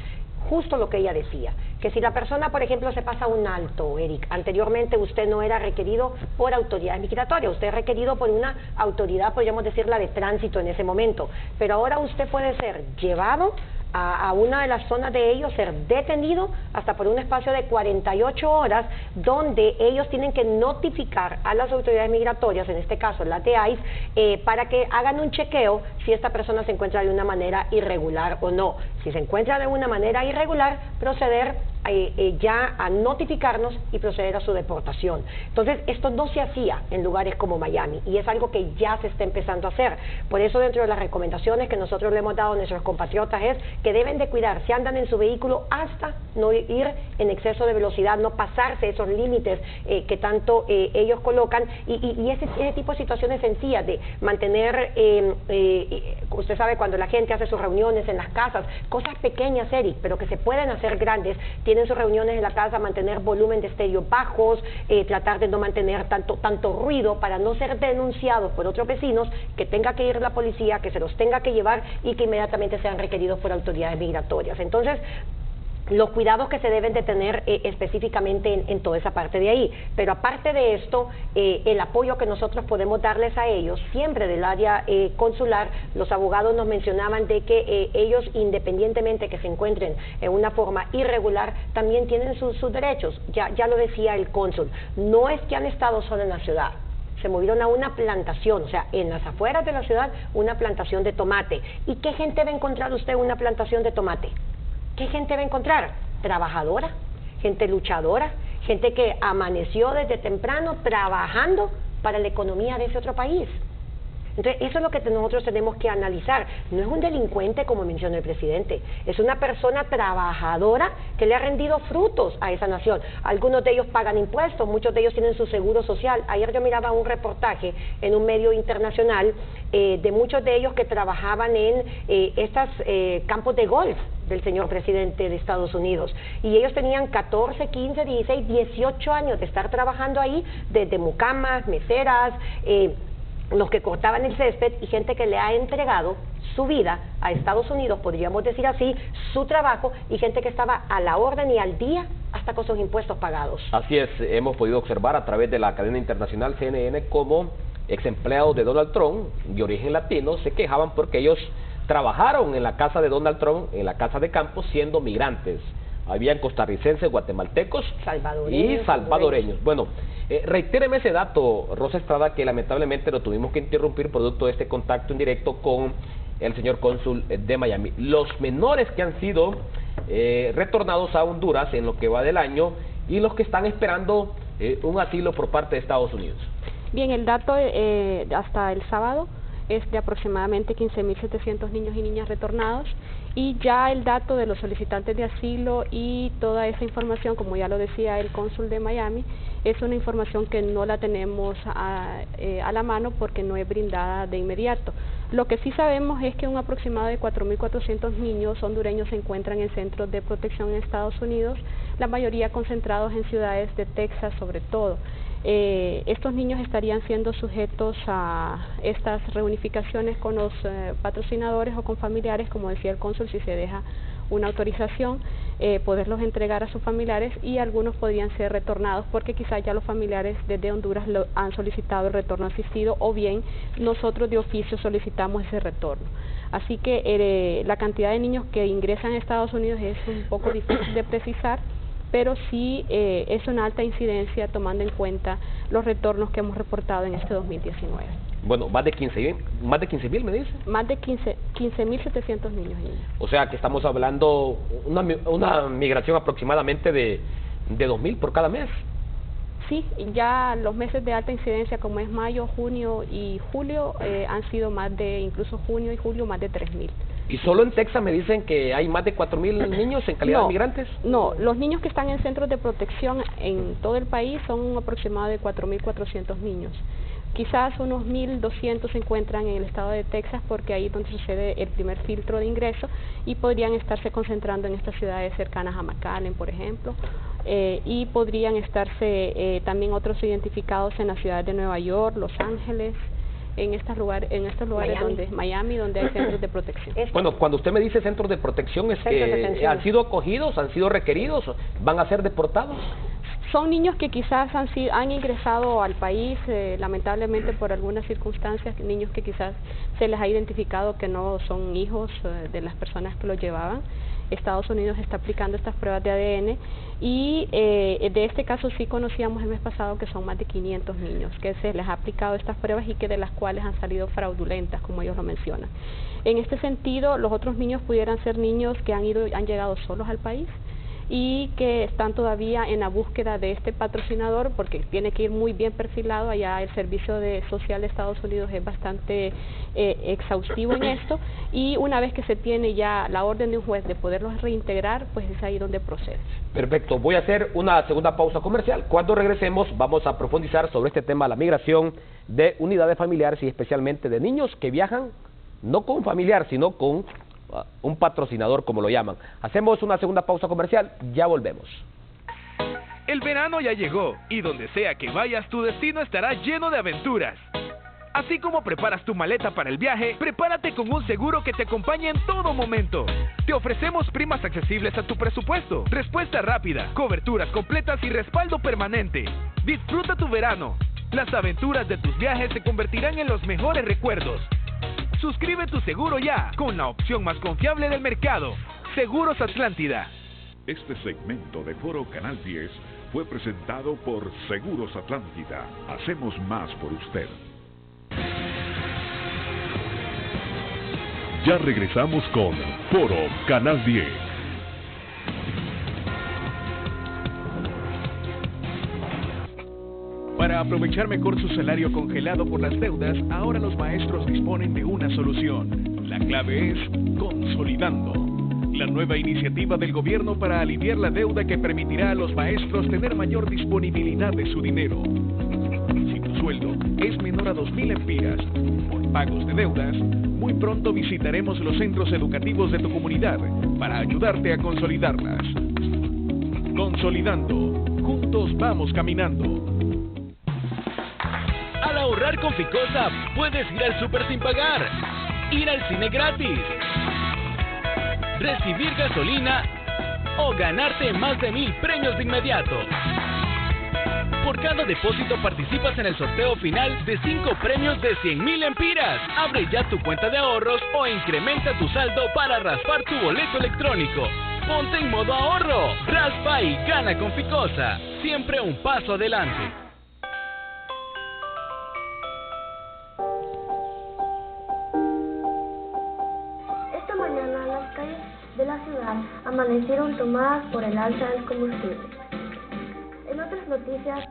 Justo lo que ella decía, que si la persona, por ejemplo, se pasa un alto, Eric, anteriormente usted no era requerido por autoridades migratorias, usted es requerido por una autoridad, podríamos decir, la de tránsito en ese momento, pero ahora usted puede ser llevado a una de las zonas de ellos, ser detenido hasta por un espacio de 48 horas, donde ellos tienen que notificar a las autoridades migratorias, en este caso la de ICE, para que hagan un chequeo si esta persona se encuentra de una manera irregular o no. Si se encuentra de una manera irregular, proceder ya a notificarnos y proceder a su deportación. Entonces, esto no se hacía en lugares como Miami y es algo que ya se está empezando a hacer. Por eso, dentro de las recomendaciones que nosotros le hemos dado a nuestros compatriotas es que deben de cuidar, si andan en su vehículo, hasta no ir en exceso de velocidad, no pasarse esos límites que tanto ellos colocan, y ese tipo de situaciones sencillas de mantener, usted sabe, cuando la gente hace sus reuniones en las casas, cosas pequeñas, Eric, pero que se pueden hacer grandes, tienen sus reuniones en la casa, mantener volumen de estéreo bajos, tratar de no mantener tanto ruido para no ser denunciados por otros vecinos, que tenga que ir la policía, que se los tenga que llevar y que inmediatamente sean requeridos por autoridades migratorias. Entonces, los cuidados que se deben de tener específicamente en toda esa parte de ahí. Pero aparte de esto, el apoyo que nosotros podemos darles a ellos, siempre del área consular, los abogados nos mencionaban de que ellos, independientemente que se encuentren en una forma irregular, también tienen sus derechos. Ya lo decía el cónsul, no es que han estado solo en la ciudad, se movieron a una plantación, o sea, en las afueras de la ciudad, una plantación de tomate. ¿Y qué gente va a encontrar usted en una plantación de tomate? ¿Qué gente va a encontrar? Trabajadora, gente luchadora, gente que amaneció desde temprano trabajando para la economía de ese otro país. Entonces, eso es lo que nosotros tenemos que analizar. No es un delincuente, como mencionó el presidente, es una persona trabajadora que le ha rendido frutos a esa nación. Algunos de ellos pagan impuestos, muchos de ellos tienen su seguro social. Ayer yo miraba un reportaje en un medio internacional de muchos de ellos que trabajaban en estos campos de golf del señor presidente de Estados Unidos, y ellos tenían 14, 15, 16, 18 años de estar trabajando ahí, desde mucamas, meseras, los que cortaban el césped, y gente que le ha entregado su vida a Estados Unidos, podríamos decir así, su trabajo, y gente que estaba a la orden y al día hasta con sus impuestos pagados. Así es, hemos podido observar a través de la cadena internacional CNN cómo ex empleados de Donald Trump de origen latino se quejaban porque ellos trabajaron en la casa de Donald Trump, en la casa de campo, siendo migrantes. Habían costarricenses, guatemaltecos y salvadoreños. Bueno, reitéreme ese dato, Rosa Estrada, que lamentablemente lo tuvimos que interrumpir producto de este contacto en directo con el señor cónsul de Miami. Los menores que han sido retornados a Honduras en lo que va del año y los que están esperando un asilo por parte de Estados Unidos. Bien, el dato hasta el sábado es de aproximadamente 15.700 niños y niñas retornados, y ya el dato de los solicitantes de asilo y toda esa información, como ya lo decía el cónsul de Miami, es una información que no la tenemos a la mano porque no es brindada de inmediato. Lo que sí sabemos es que un aproximado de 4.400 niños hondureños se encuentran en centros de protección en Estados Unidos, la mayoría concentrados en ciudades de Texas sobre todo. Estos niños estarían siendo sujetos a estas reunificaciones con los patrocinadores o con familiares, como decía el cónsul, si se deja una autorización, poderlos entregar a sus familiares, y algunos podrían ser retornados porque quizás ya los familiares desde Honduras han solicitado el retorno asistido, o bien nosotros de oficio solicitamos ese retorno. Así que la cantidad de niños que ingresan a Estados Unidos es un poco difícil de precisar, pero sí es una alta incidencia tomando en cuenta los retornos que hemos reportado en este 2019. Bueno, más de 15.000, ¿me dice? Más de 15.700 niños y niñas. O sea que estamos hablando una migración aproximadamente de 2.000 por cada mes. Sí, ya los meses de alta incidencia como es mayo, junio y julio han sido incluso junio y julio, más de 3.000. ¿Y solo en Texas me dicen que hay más de 4.000 niños en calidad de migrantes? No, los niños que están en centros de protección en todo el país son un aproximado de 4.400 niños. Quizás unos 1.200 se encuentran en el estado de Texas porque ahí es donde sucede el primer filtro de ingreso, y podrían estarse concentrando en estas ciudades cercanas a McAllen, por ejemplo, y podrían estarse también otros identificados en las ciudades de Nueva York, Los Ángeles, en estos lugares Miami, donde hay centros de protección. Bueno, cuando usted me dice centros de protección, ¿es que han sido acogidos, han sido requeridos, van a ser deportados? Son niños que quizás han ingresado al país, lamentablemente por algunas circunstancias, niños que quizás se les ha identificado que no son hijos de las personas que los llevaban. Estados Unidos está aplicando estas pruebas de ADN, y de este caso sí conocíamos el mes pasado que son más de 500 niños que se les ha aplicado estas pruebas y que de las cuales han salido fraudulentas, como ellos lo mencionan. En este sentido, los otros niños pudieran ser niños que han llegado solos al país y que están todavía en la búsqueda de este patrocinador, porque tiene que ir muy bien perfilado. Allá el servicio social de Estados Unidos es bastante exhaustivo en esto, y una vez que se tiene ya la orden de un juez de poderlos reintegrar, pues es ahí donde procede. Perfecto, voy a hacer una segunda pausa comercial. Cuando regresemos vamos a profundizar sobre este tema, la migración de unidades familiares y especialmente de niños que viajan no con un familiar, sino con un patrocinador, como lo llaman. Hacemos una segunda pausa comercial, ya volvemos. El verano ya llegó, y donde sea que vayas, tu destino estará lleno de aventuras. Así como preparas tu maleta para el viaje, prepárate con un seguro que te acompañe en todo momento. Te ofrecemos primas accesibles a tu presupuesto, respuesta rápida, coberturas completas y respaldo permanente. Disfruta tu verano. Las aventuras de tus viajes se convertirán en los mejores recuerdos. Suscribe tu seguro ya, con la opción más confiable del mercado, Seguros Atlántida. Este segmento de Foro Canal 10 fue presentado por Seguros Atlántida. Hacemos más por usted. Ya regresamos con Foro Canal 10. Para aprovechar mejor su salario congelado por las deudas, ahora los maestros disponen de una solución. La clave es Consolidando, la nueva iniciativa del gobierno para aliviar la deuda que permitirá a los maestros tener mayor disponibilidad de su dinero. Si tu sueldo es menor a 2.000 empiras por pagos de deudas, muy pronto visitaremos los centros educativos de tu comunidad para ayudarte a consolidarlas. Consolidando, juntos vamos caminando. Al ahorrar con Ficosa, puedes ir al súper sin pagar, ir al cine gratis, recibir gasolina o ganarte más de 1,000 premios de inmediato. Por cada depósito participas en el sorteo final de 5 premios de 100,000 empiras. Abre ya tu cuenta de ahorros o incrementa tu saldo para raspar tu boleto electrónico. Ponte en modo ahorro, raspa y gana con Ficosa. Siempre un paso adelante. De la ciudad amanecieron tomadas por el alza del combustible. En otras noticias,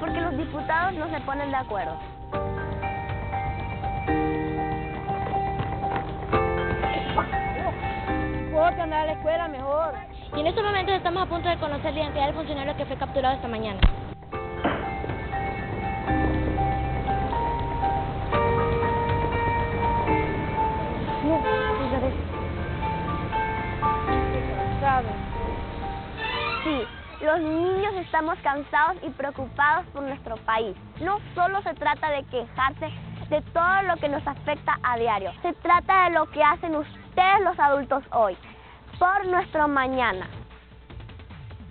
porque los diputados no se ponen de acuerdo. mejor que andar a la escuela, mejor. Y en estos momentos estamos a punto de conocer la identidad del funcionario que fue capturado esta mañana. Sí, los niños estamos cansados y preocupados por nuestro país. No solo se trata de quejarse de todo lo que nos afecta a diario, se trata de lo que hacen ustedes los adultos hoy, por nuestro mañana.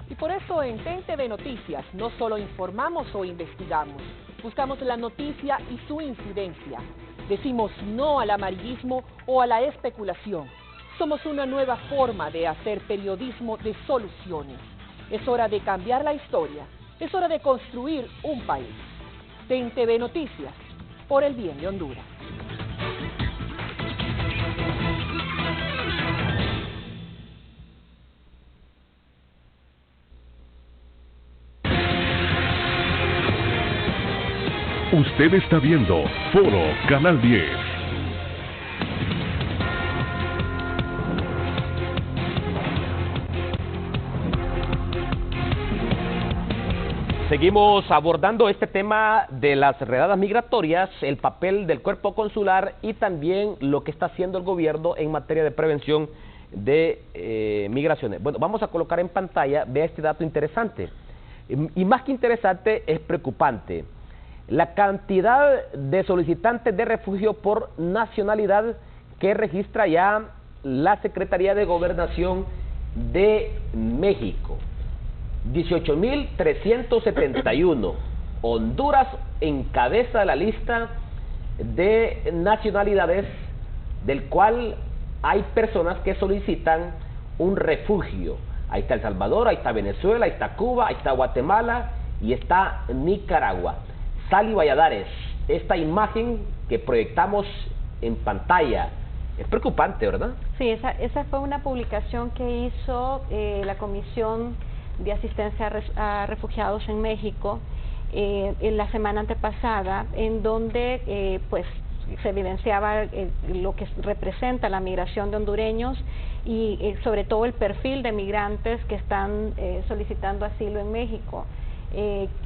Y por eso en TNTV Noticias no solo informamos o investigamos, buscamos la noticia y su incidencia. Decimos no al amarillismo o a la especulación. Somos una nueva forma de hacer periodismo de soluciones. Es hora de cambiar la historia. Es hora de construir un país. TNTV Noticias, por el bien de Honduras. Usted está viendo Foro Canal 10. Seguimos abordando este tema de las redadas migratorias, el papel del cuerpo consular y también lo que está haciendo el gobierno en materia de prevención de migraciones. Bueno, vamos a colocar en pantalla, vea este dato interesante. Y más que interesante, es preocupante. La cantidad de solicitantes de refugio por nacionalidad que registra ya la Secretaría de Gobernación de México. 18.371. Honduras encabeza la lista de nacionalidades del cual hay personas que solicitan un refugio. Ahí está El Salvador, ahí está Venezuela, ahí está Cuba, ahí está Guatemala y está Nicaragua. Sally Valladares, esta imagen que proyectamos en pantalla es preocupante, ¿verdad? Sí, esa fue una publicación que hizo la Comisión de Asistencia a Refugiados en México en la semana antepasada, en donde pues se evidenciaba lo que representa la migración de hondureños y sobre todo el perfil de migrantes que están solicitando asilo en México.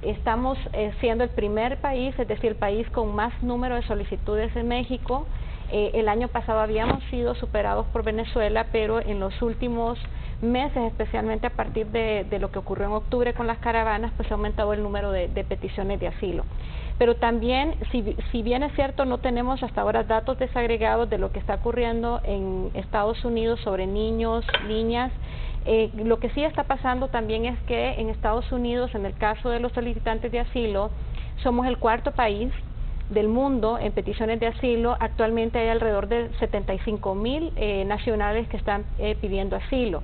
Estamos siendo el primer país, es decir, el país con más número de solicitudes en México. El año pasado habíamos sido superados por Venezuela, pero en los últimos meses, especialmente a partir de lo que ocurrió en octubre con las caravanas, pues ha aumentado el número de peticiones de asilo. Pero también, si bien es cierto, no tenemos hasta ahora datos desagregados de lo que está ocurriendo en Estados Unidos sobre niños, niñas. Lo que sí está pasando también es que en Estados Unidos, en el caso de los solicitantes de asilo, somos el cuarto país del mundo en peticiones de asilo. Actualmente hay alrededor de 75,000 nacionales que están pidiendo asilo.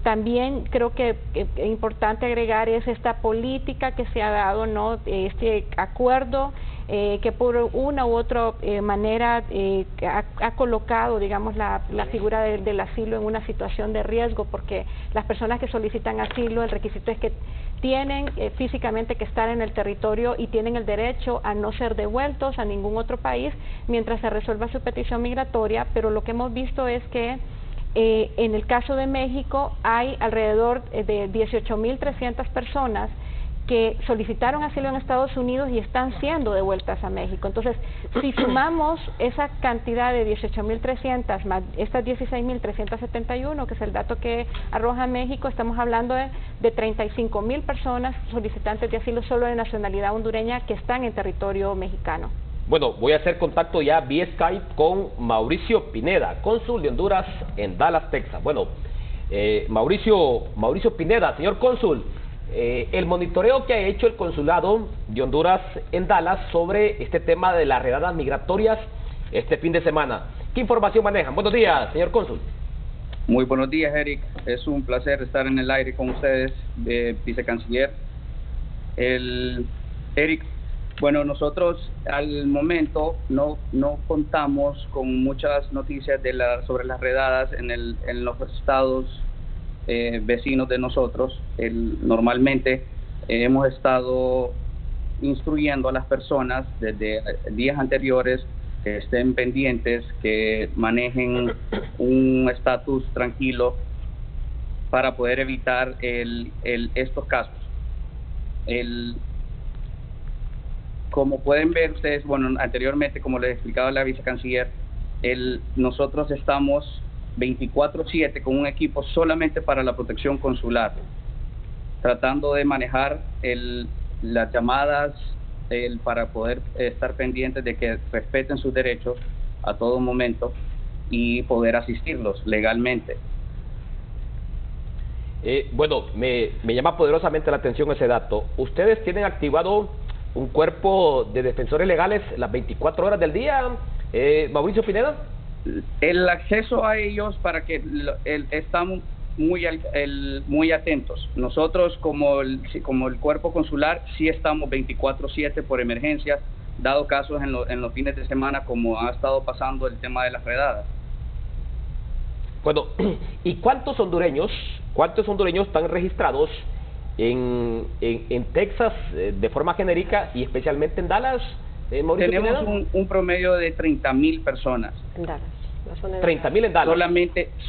También creo que es importante agregar es esta política que se ha dado, ¿no? Este acuerdo que por una u otra manera ha colocado, digamos, la figura del asilo en una situación de riesgo, porque las personas que solicitan asilo, el requisito es que tienen físicamente que estar en el territorio y tienen el derecho a no ser devueltos a ningún otro país mientras se resuelva su petición migratoria. Pero lo que hemos visto es que en el caso de México hay alrededor de 18.300 personas que solicitaron asilo en Estados Unidos y están siendo devueltas a México. Entonces, si sumamos esa cantidad de 18.300 más estas 16.371, que es el dato que arroja México, estamos hablando de 35,000 personas solicitantes de asilo solo de nacionalidad hondureña que están en territorio mexicano. Bueno, voy a hacer contacto ya vía Skype con Mauricio Pineda, cónsul de Honduras en Dallas, Texas. Bueno, Mauricio Pineda, señor cónsul, el monitoreo que ha hecho el consulado de Honduras en Dallas sobre este tema de las redadas migratorias este fin de semana, ¿qué información manejan? Buenos días, señor cónsul. Muy buenos días, Eric. Es un placer estar en el aire con ustedes, vicecanciller. Eric, bueno, nosotros al momento no contamos con muchas noticias sobre las redadas en los estados vecinos de nosotros. Normalmente hemos estado instruyendo a las personas desde días anteriores que estén pendientes, que manejen un estatus tranquilo para poder evitar estos casos. Como pueden ver ustedes, bueno, anteriormente, como les explicaba la vicecanciller, nosotros estamos 24/7 con un equipo solamente para la protección consular, tratando de manejar las llamadas para poder estar pendientes de que respeten sus derechos a todo momento y poder asistirlos legalmente. Bueno, me llama poderosamente la atención ese dato. ¿Ustedes tienen activado un cuerpo de defensores legales las 24 horas del día, Mauricio Pineda? El acceso a ellos, para que estamos muy atentos. Nosotros como el cuerpo consular sí estamos 24/7 por emergencias, dado casos en los fines de semana, como ha estado pasando el tema de las redadas. Bueno, ¿y cuántos hondureños están registrados en Texas de forma genérica y especialmente en Dallas, Mauricio Tenemos Pineda? un promedio de 30,000 personas. En Dallas. 30,000 en Dallas.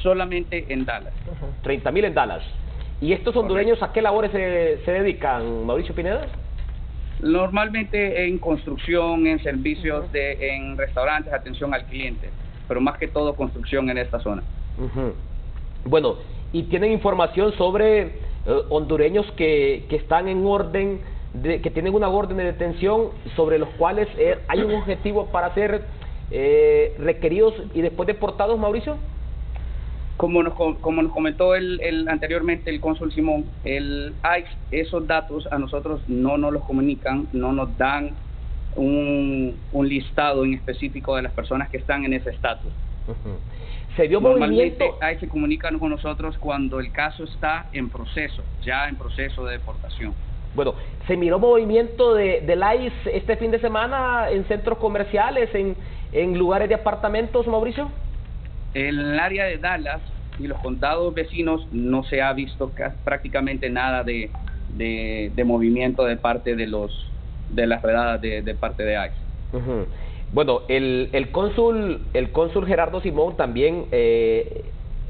Solamente en Dallas. 30,000 en Dallas. ¿Y estos hondureños a qué labores se dedican, Mauricio Pineda? Normalmente en construcción, en servicios, en restaurantes, atención al cliente, pero más que todo construcción en esta zona. Bueno, ¿y tienen información sobre hondureños que están en orden, que tienen una orden de detención, sobre los cuales hay un objetivo para ser requeridos y después deportados, Mauricio? Como nos comentó anteriormente el cónsul Simón, el ICE, esos datos a nosotros no nos los comunican, no nos dan un listado en específico de las personas que están en ese estatus. ¿Se dio Normalmente movimiento? ICE se comunica con nosotros cuando el caso está en proceso, ya en proceso de deportación. Bueno, ¿se miró movimiento del ICE este fin de semana en centros comerciales, en lugares de apartamentos, Mauricio? En el área de Dallas y los condados vecinos no se ha visto prácticamente nada de movimiento de parte de las redadas de parte de ICE. Bueno, el cónsul Gerardo Simón también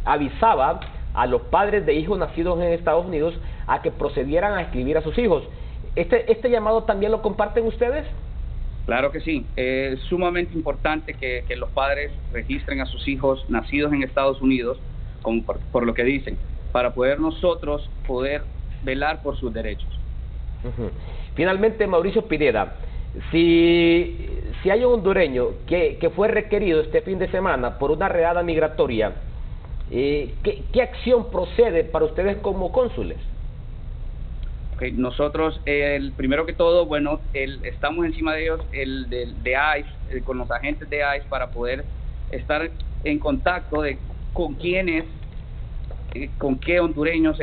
avisaba a los padres de hijos nacidos en Estados Unidos a que procedieran a inscribir a sus hijos. ¿Este llamado también lo comparten ustedes? Claro que sí. Es sumamente importante que los padres registren a sus hijos nacidos en Estados Unidos, por lo que dicen, para poder nosotros velar por sus derechos. Finalmente, Mauricio Pineda, si hay un hondureño que fue requerido este fin de semana por una redada migratoria, ¿qué acción procede para ustedes como cónsules? Nosotros, primero que todo, bueno, estamos encima de ellos, de ICE, con los agentes de ICE, para poder estar en contacto con qué hondureños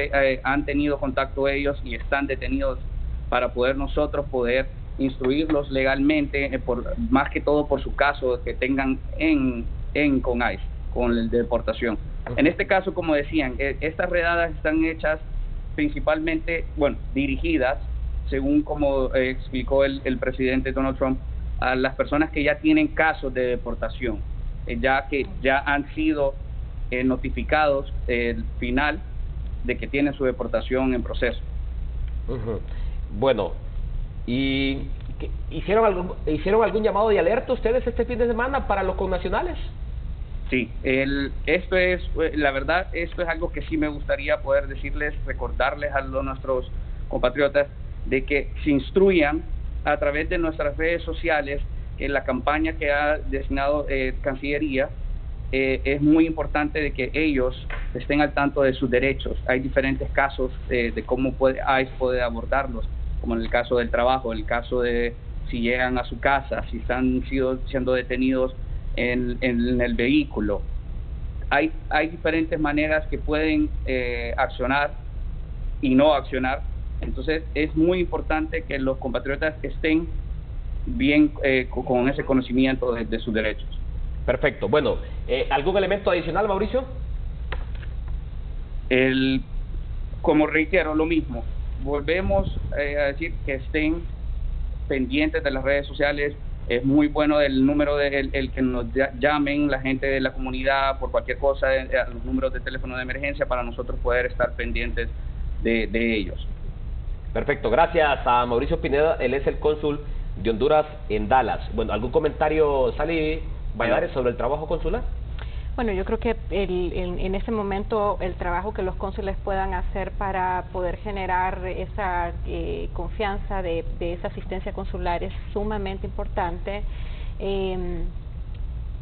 han tenido contacto ellos y están detenidos, para poder nosotros poder instruirlos legalmente, más que todo por su caso que tengan con ICE, con la deportación. En este caso, como decían, estas redadas están hechas principalmente, dirigidas, según como explicó el presidente Donald Trump, a las personas que ya tienen casos de deportación, ya que ya han sido notificados el final de que tienen su deportación en proceso. Bueno, ¿y hicieron algún llamado de alerta ustedes este fin de semana para los connacionales? Sí, la verdad, esto es algo que sí me gustaría poder decirles, recordarles a nuestros compatriotas, de que se instruyan a través de nuestras redes sociales en la campaña que ha designado Cancillería. Es muy importante de que ellos estén al tanto de sus derechos. Hay diferentes casos de cómo ICE puede abordarlos, como en el caso del trabajo, el caso de si llegan a su casa, si están siendo detenidos en el vehículo. Hay diferentes maneras que pueden accionar y no accionar. Entonces es muy importante que los compatriotas estén bien con ese conocimiento de sus derechos. Perfecto. Bueno, ¿algún elemento adicional, Mauricio? Como reitero, lo mismo. Volvemos a decir que estén pendientes de las redes sociales, Es muy bueno el número el que nos llamen la gente de la comunidad por cualquier cosa, a los números de teléfono de emergencia para nosotros poder estar pendientes de ellos. Perfecto, gracias a Mauricio Pineda, él es el cónsul de Honduras en Dallas. Bueno, ¿algún comentario, Sally Valladares, sobre el trabajo consular? Bueno, yo creo que en este momento el trabajo que los cónsules puedan hacer para poder generar esa confianza de esa asistencia consular es sumamente importante.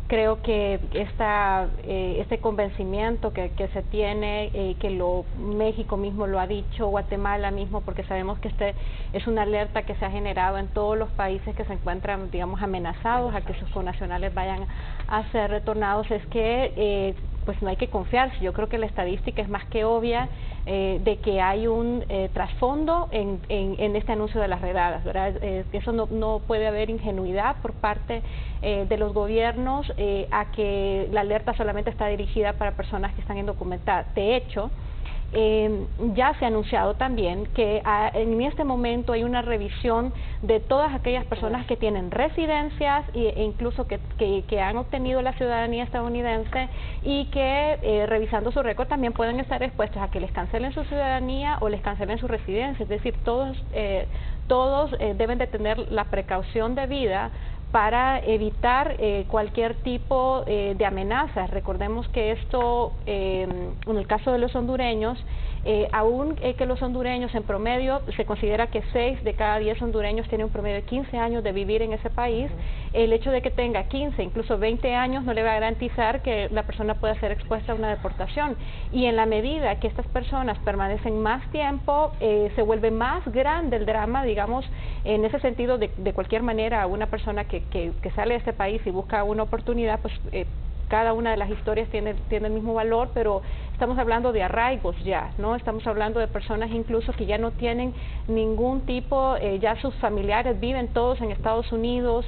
Creo que este convencimiento que se tiene, que México mismo lo ha dicho, Guatemala mismo, porque sabemos que es una alerta que se ha generado en todos los países que se encuentran, digamos, amenazados a que sus connacionales vayan a ser retornados, es que pues no hay que confiarse. Yo creo que la estadística es más que obvia de que hay un trasfondo en este anuncio de las redadas, ¿verdad? Eso no puede haber ingenuidad por parte de los gobiernos a que la alerta solamente está dirigida para personas que están indocumentadas. De hecho, ya se ha anunciado también que en este momento hay una revisión de todas aquellas personas que tienen residencias e incluso que han obtenido la ciudadanía estadounidense y que revisando su récord también pueden estar expuestos a que les cancelen su ciudadanía o les cancelen su residencia. Es decir, todos deben de tener la precaución debida para evitar cualquier tipo de amenazas. Recordemos que esto, en el caso de los hondureños, aún que los hondureños en promedio, se considera que 6 de cada 10 hondureños tienen un promedio de 15 años de vivir en ese país, el hecho de que tenga 15, incluso 20 años no le va a garantizar que la persona pueda ser expuesta a una deportación. Y en la medida que estas personas permanecen más tiempo, se vuelve más grande el drama, digamos, en ese sentido, de cualquier manera, una persona que sale de este país y busca una oportunidad, pues cada una de las historias tiene el mismo valor, pero estamos hablando de arraigos ya, ¿no? Estamos hablando de personas incluso que ya no tienen ningún tipo, ya sus familiares viven todos en Estados Unidos,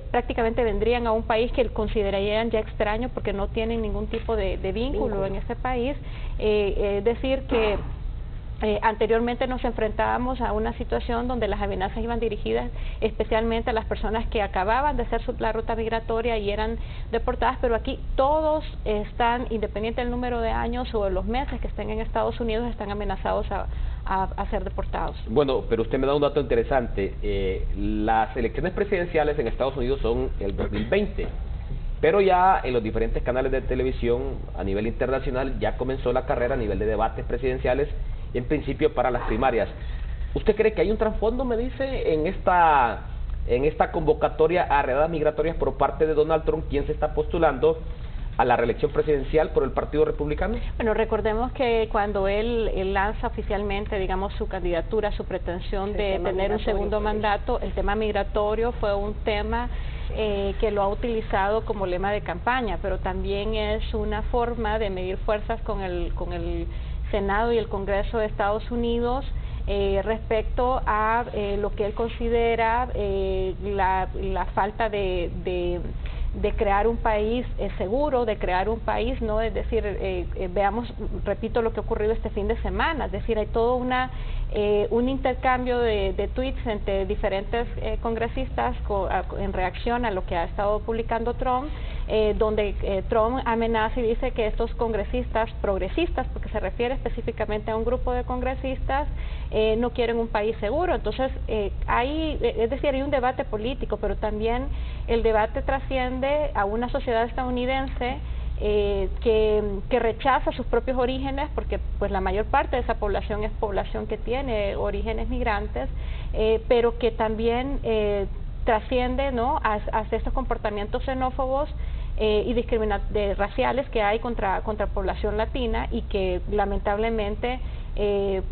prácticamente vendrían a un país que considerarían ya extraño porque no tienen ningún tipo de vínculo en este país. Decir que anteriormente nos enfrentábamos a una situación donde las amenazas iban dirigidas especialmente a las personas que acababan de hacer la ruta migratoria y eran deportadas, pero aquí todos están, independiente del número de años o de los meses que estén en Estados Unidos, están amenazados a ser deportados. Bueno, pero usted me da un dato interesante. Las elecciones presidenciales en Estados Unidos son el 2020. Pero ya en los diferentes canales de televisión a nivel internacional ya comenzó la carrera a nivel de debates presidenciales, en principio para las primarias. ¿Usted cree que hay un trasfondo, me dice, en esta convocatoria a redadas migratorias por parte de Donald Trump, quien se está postulando a la reelección presidencial por el Partido Republicano? Bueno, recordemos que cuando él lanza oficialmente, digamos, su candidatura, su pretensión de tener un segundo mandato, el tema migratorio fue un tema que lo ha utilizado como lema de campaña, pero también es una forma de medir fuerzas con el Senado y el Congreso de Estados Unidos respecto a lo que él considera la falta de crear un país seguro, de crear un país, ¿no? Es decir, veamos, repito lo que ha ocurrido este fin de semana, es decir, hay todo un intercambio de tweets entre diferentes congresistas en reacción a lo que ha estado publicando Trump, donde Trump amenaza y dice que estos congresistas progresistas, porque se refiere específicamente a un grupo de congresistas, no quieren un país seguro. Entonces, es decir, hay un debate político, pero también el debate trasciende a una sociedad estadounidense que rechaza sus propios orígenes, porque pues la mayor parte de esa población es población que tiene orígenes migrantes, pero que también trasciende, ¿no?, hacia estos comportamientos xenófobos y raciales que hay contra población latina, y que lamentablemente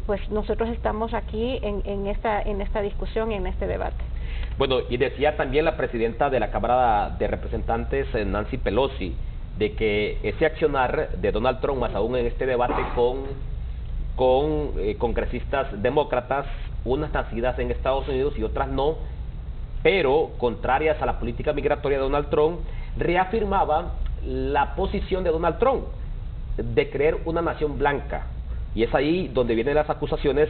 pues nosotros estamos aquí en esta discusión, en este debate. Bueno, y decía también la presidenta de la Cámara de Representantes, Nancy Pelosi, de que ese accionar de Donald Trump, más aún en este debate con congresistas demócratas, unas nacidas en Estados Unidos y otras no, pero contrarias a la política migratoria de Donald Trump, reafirmaba la posición de Donald Trump de creer una nación blanca. Y es ahí donde vienen las acusaciones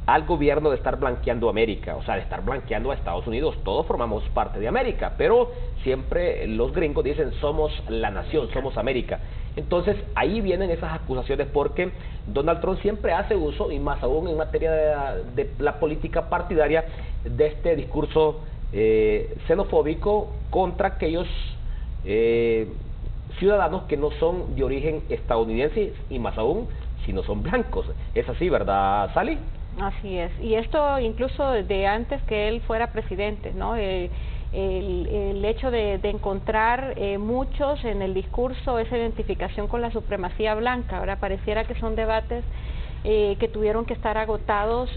al gobierno de estar blanqueando América, o sea, de estar blanqueando a Estados Unidos. Todos formamos parte de América, pero siempre los gringos dicen somos la nación, somos América. Entonces ahí vienen esas acusaciones porque Donald Trump siempre hace uso, y más aún en materia de la política partidaria, de este discurso xenofóbico contra aquellos ciudadanos que no son de origen estadounidense, y más aún si no son blancos. Es así, ¿verdad, Sally? Así es, y esto incluso desde antes que él fuera presidente, ¿no? El hecho de encontrar muchos en el discurso esa identificación con la supremacía blanca. Ahora pareciera que son debates que tuvieron que estar agotados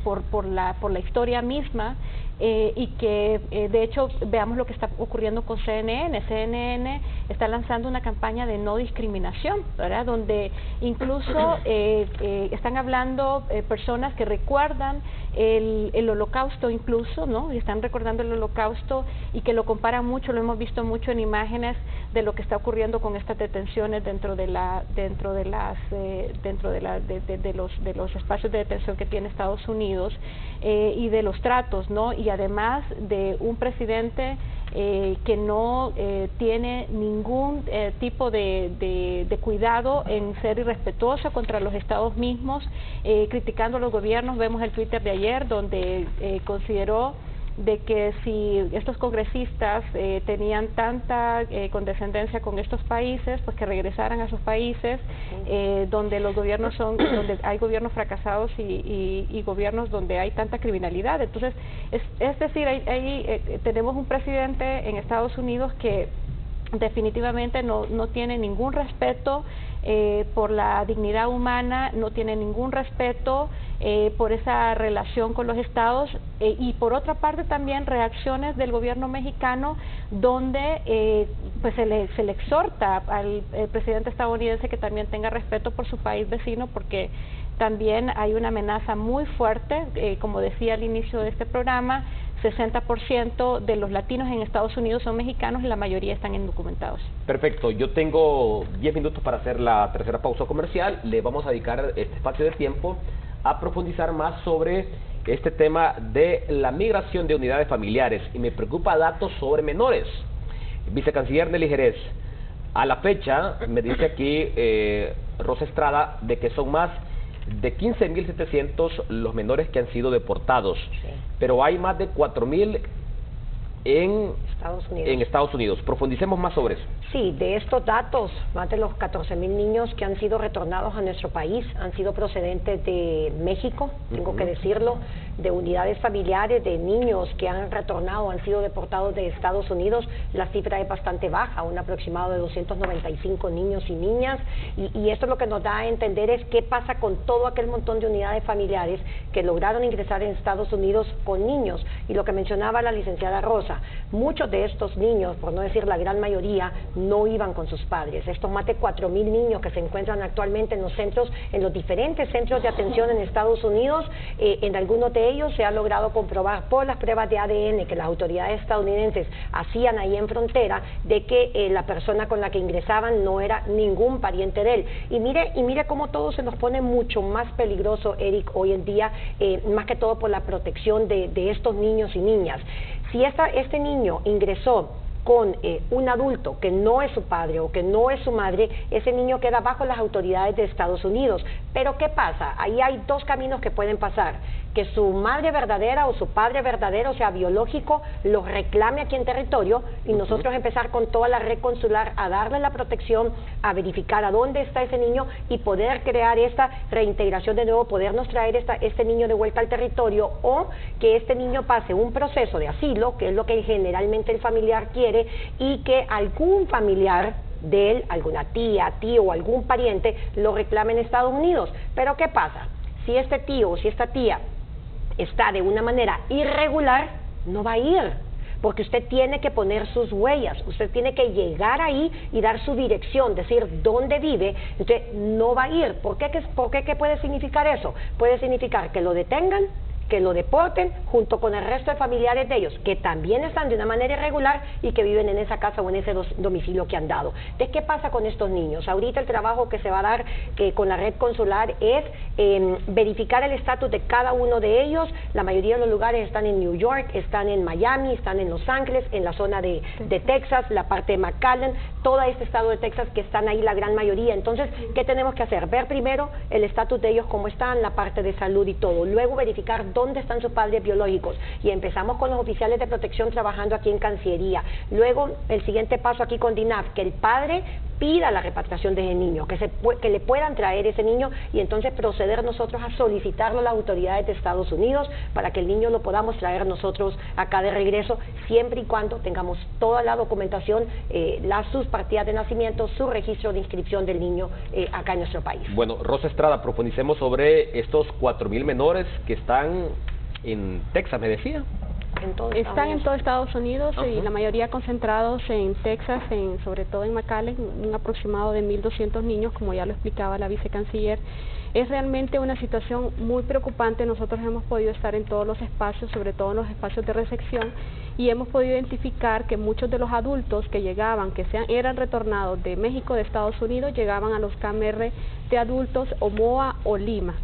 por la historia misma, y que de hecho veamos lo que está ocurriendo con CNN. CNN está lanzando una campaña de no discriminación, ¿verdad? Donde incluso están hablando personas que recuerdan el holocausto incluso, ¿no? Y están recordando el holocausto y que lo comparan mucho, lo hemos visto mucho en imágenes de lo que está ocurriendo con estas detenciones dentro de los espacios de detención que tiene Estados Unidos, y de los tratos, ¿no? Y además de un presidente que no tiene ningún tipo de cuidado en ser irrespetuoso contra los estados mismos, criticando a los gobiernos. Vemos el Twitter de ayer donde consideró de que si estos congresistas tenían tanta condescendencia con estos países, pues que regresaran a sus países, donde los gobiernos donde hay gobiernos fracasados y gobiernos donde hay tanta criminalidad. Entonces, es decir, tenemos un presidente en Estados Unidos que definitivamente no tiene ningún respeto por la dignidad humana, no tiene ningún respeto por esa relación con los estados, y por otra parte también reacciones del gobierno mexicano donde pues se le exhorta al presidente estadounidense que también tenga respeto por su país vecino, porque también hay una amenaza muy fuerte, como decía al inicio de este programa. 60% de los latinos en Estados Unidos son mexicanos y la mayoría están indocumentados. Perfecto, yo tengo 10 minutos para hacer la tercera pausa comercial. Le vamos a dedicar este espacio de tiempo a profundizar más sobre este tema de la migración de unidades familiares, y me preocupa datos sobre menores. Vicecanciller Nelly Jerez, a la fecha, me dice aquí Rosa Estrada, de que son más de 15.700 los menores que han sido deportados, sí, pero hay más de 4.000 en Estados Unidos. Profundicemos más sobre eso. Sí, de estos datos, más de los 14.000 niños que han sido retornados a nuestro país han sido procedentes de México, tengo que decirlo, de unidades familiares, de niños que han retornado, han sido deportados de Estados Unidos. La cifra es bastante baja, un aproximado de 295 niños y niñas, y esto lo que nos da a entender es qué pasa con todo aquel montón de unidades familiares que lograron ingresar en Estados Unidos con niños. Y lo que mencionaba la licenciada Rosa, muchos de estos niños, por no decir la gran mayoría, no iban con sus padres. Estos más de 4.000 niños que se encuentran actualmente en los centros, en los diferentes centros de atención en Estados Unidos, en algunos de ellos se ha logrado comprobar por las pruebas de ADN que las autoridades estadounidenses hacían ahí en frontera, de que la persona con la que ingresaban no era ningún pariente de él. Y mire cómo todo se nos pone mucho más peligroso, Eric, hoy en día, más que todo por la protección de estos niños y niñas. Si este niño ingresó con un adulto que no es su padre o que no es su madre, ese niño queda bajo las autoridades de Estados Unidos. Pero ¿qué pasa? Ahí hay dos caminos que pueden pasar: que su madre verdadera o su padre verdadero, o sea, biológico, los reclame aquí en territorio, y nosotros empezar con toda la red consular a darle la protección, a verificar a dónde está ese niño y poder crear esta reintegración de nuevo, podernos traer este niño de vuelta al territorio, o que este niño pase un proceso de asilo, que es lo que generalmente el familiar quiere, y que algún familiar de él, alguna tía, tío o algún pariente lo reclame en Estados Unidos. Pero ¿qué pasa? Si este tío o si esta tía está de una manera irregular, no va a ir, porque usted tiene que poner sus huellas, usted tiene que llegar ahí y dar su dirección, decir dónde vive. Usted no va a ir. ¿Por qué? ¿Qué puede significar eso? Puede significar que lo detengan, que lo deporten junto con el resto de familiares de ellos, que también están de una manera irregular y que viven en esa casa o en ese domicilio que han dado. Entonces, ¿qué pasa con estos niños? Ahorita el trabajo que se va a dar con la red consular es verificar el estatus de cada uno de ellos. La mayoría de los lugares están en New York, están en Miami, están en Los Ángeles, en la zona de Texas, la parte de McAllen, todo este estado de Texas, que están ahí la gran mayoría. Entonces, ¿qué tenemos que hacer? Ver primero el estatus de ellos, cómo están, la parte de salud y todo. Luego verificar dónde están sus padres biológicos. Y empezamos con los oficiales de protección trabajando aquí en Cancillería. Luego, el siguiente paso aquí con DINAF, que el padre pida la repatriación de ese niño, que le puedan traer ese niño y entonces proceder nosotros a solicitarlo a las autoridades de Estados Unidos para que el niño lo podamos traer nosotros acá de regreso, siempre y cuando tengamos toda la documentación, sus partidas de nacimiento, su registro de inscripción del niño acá en nuestro país. Bueno, Rosa Estrada, profundicemos sobre estos 4,000 menores que están en Texas, me decía. Están en todo Estados Unidos y la mayoría concentrados en Texas, sobre todo en McAllen, un aproximado de 1.200 niños, como ya lo explicaba la vicecanciller. Es realmente una situación muy preocupante. Nosotros hemos podido estar en todos los espacios, sobre todo en los espacios de recepción, y hemos podido identificar que muchos de los adultos que llegaban, eran retornados de México, de Estados Unidos, llegaban a los KMR de adultos Omoa o Lima.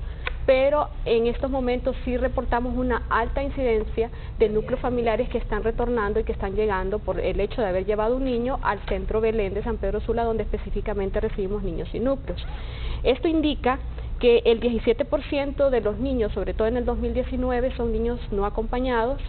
Pero en estos momentos sí reportamos una alta incidencia de núcleos familiares que están retornando y que están llegando por el hecho de haber llevado un niño al centro Belén de San Pedro Sula, donde específicamente recibimos niños y núcleos. Esto indica que el 17% de los niños, sobre todo en el 2019, son niños no acompañados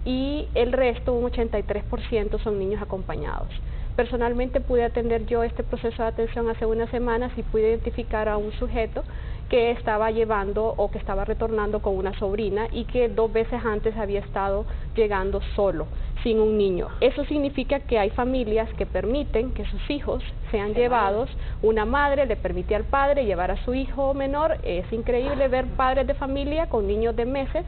y el resto, un 83%, son niños acompañados. Personalmente pude atender yo este proceso de atención hace unas semanas y pude identificar a un sujeto que estaba llevando o que estaba retornando con una sobrina y que 2 veces antes había estado llegando solo, sin un niño. Eso significa que hay familias que permiten que sus hijos sean llevados, una madre le permite al padre llevar a su hijo menor. Es increíble ver padres de familia con niños de meses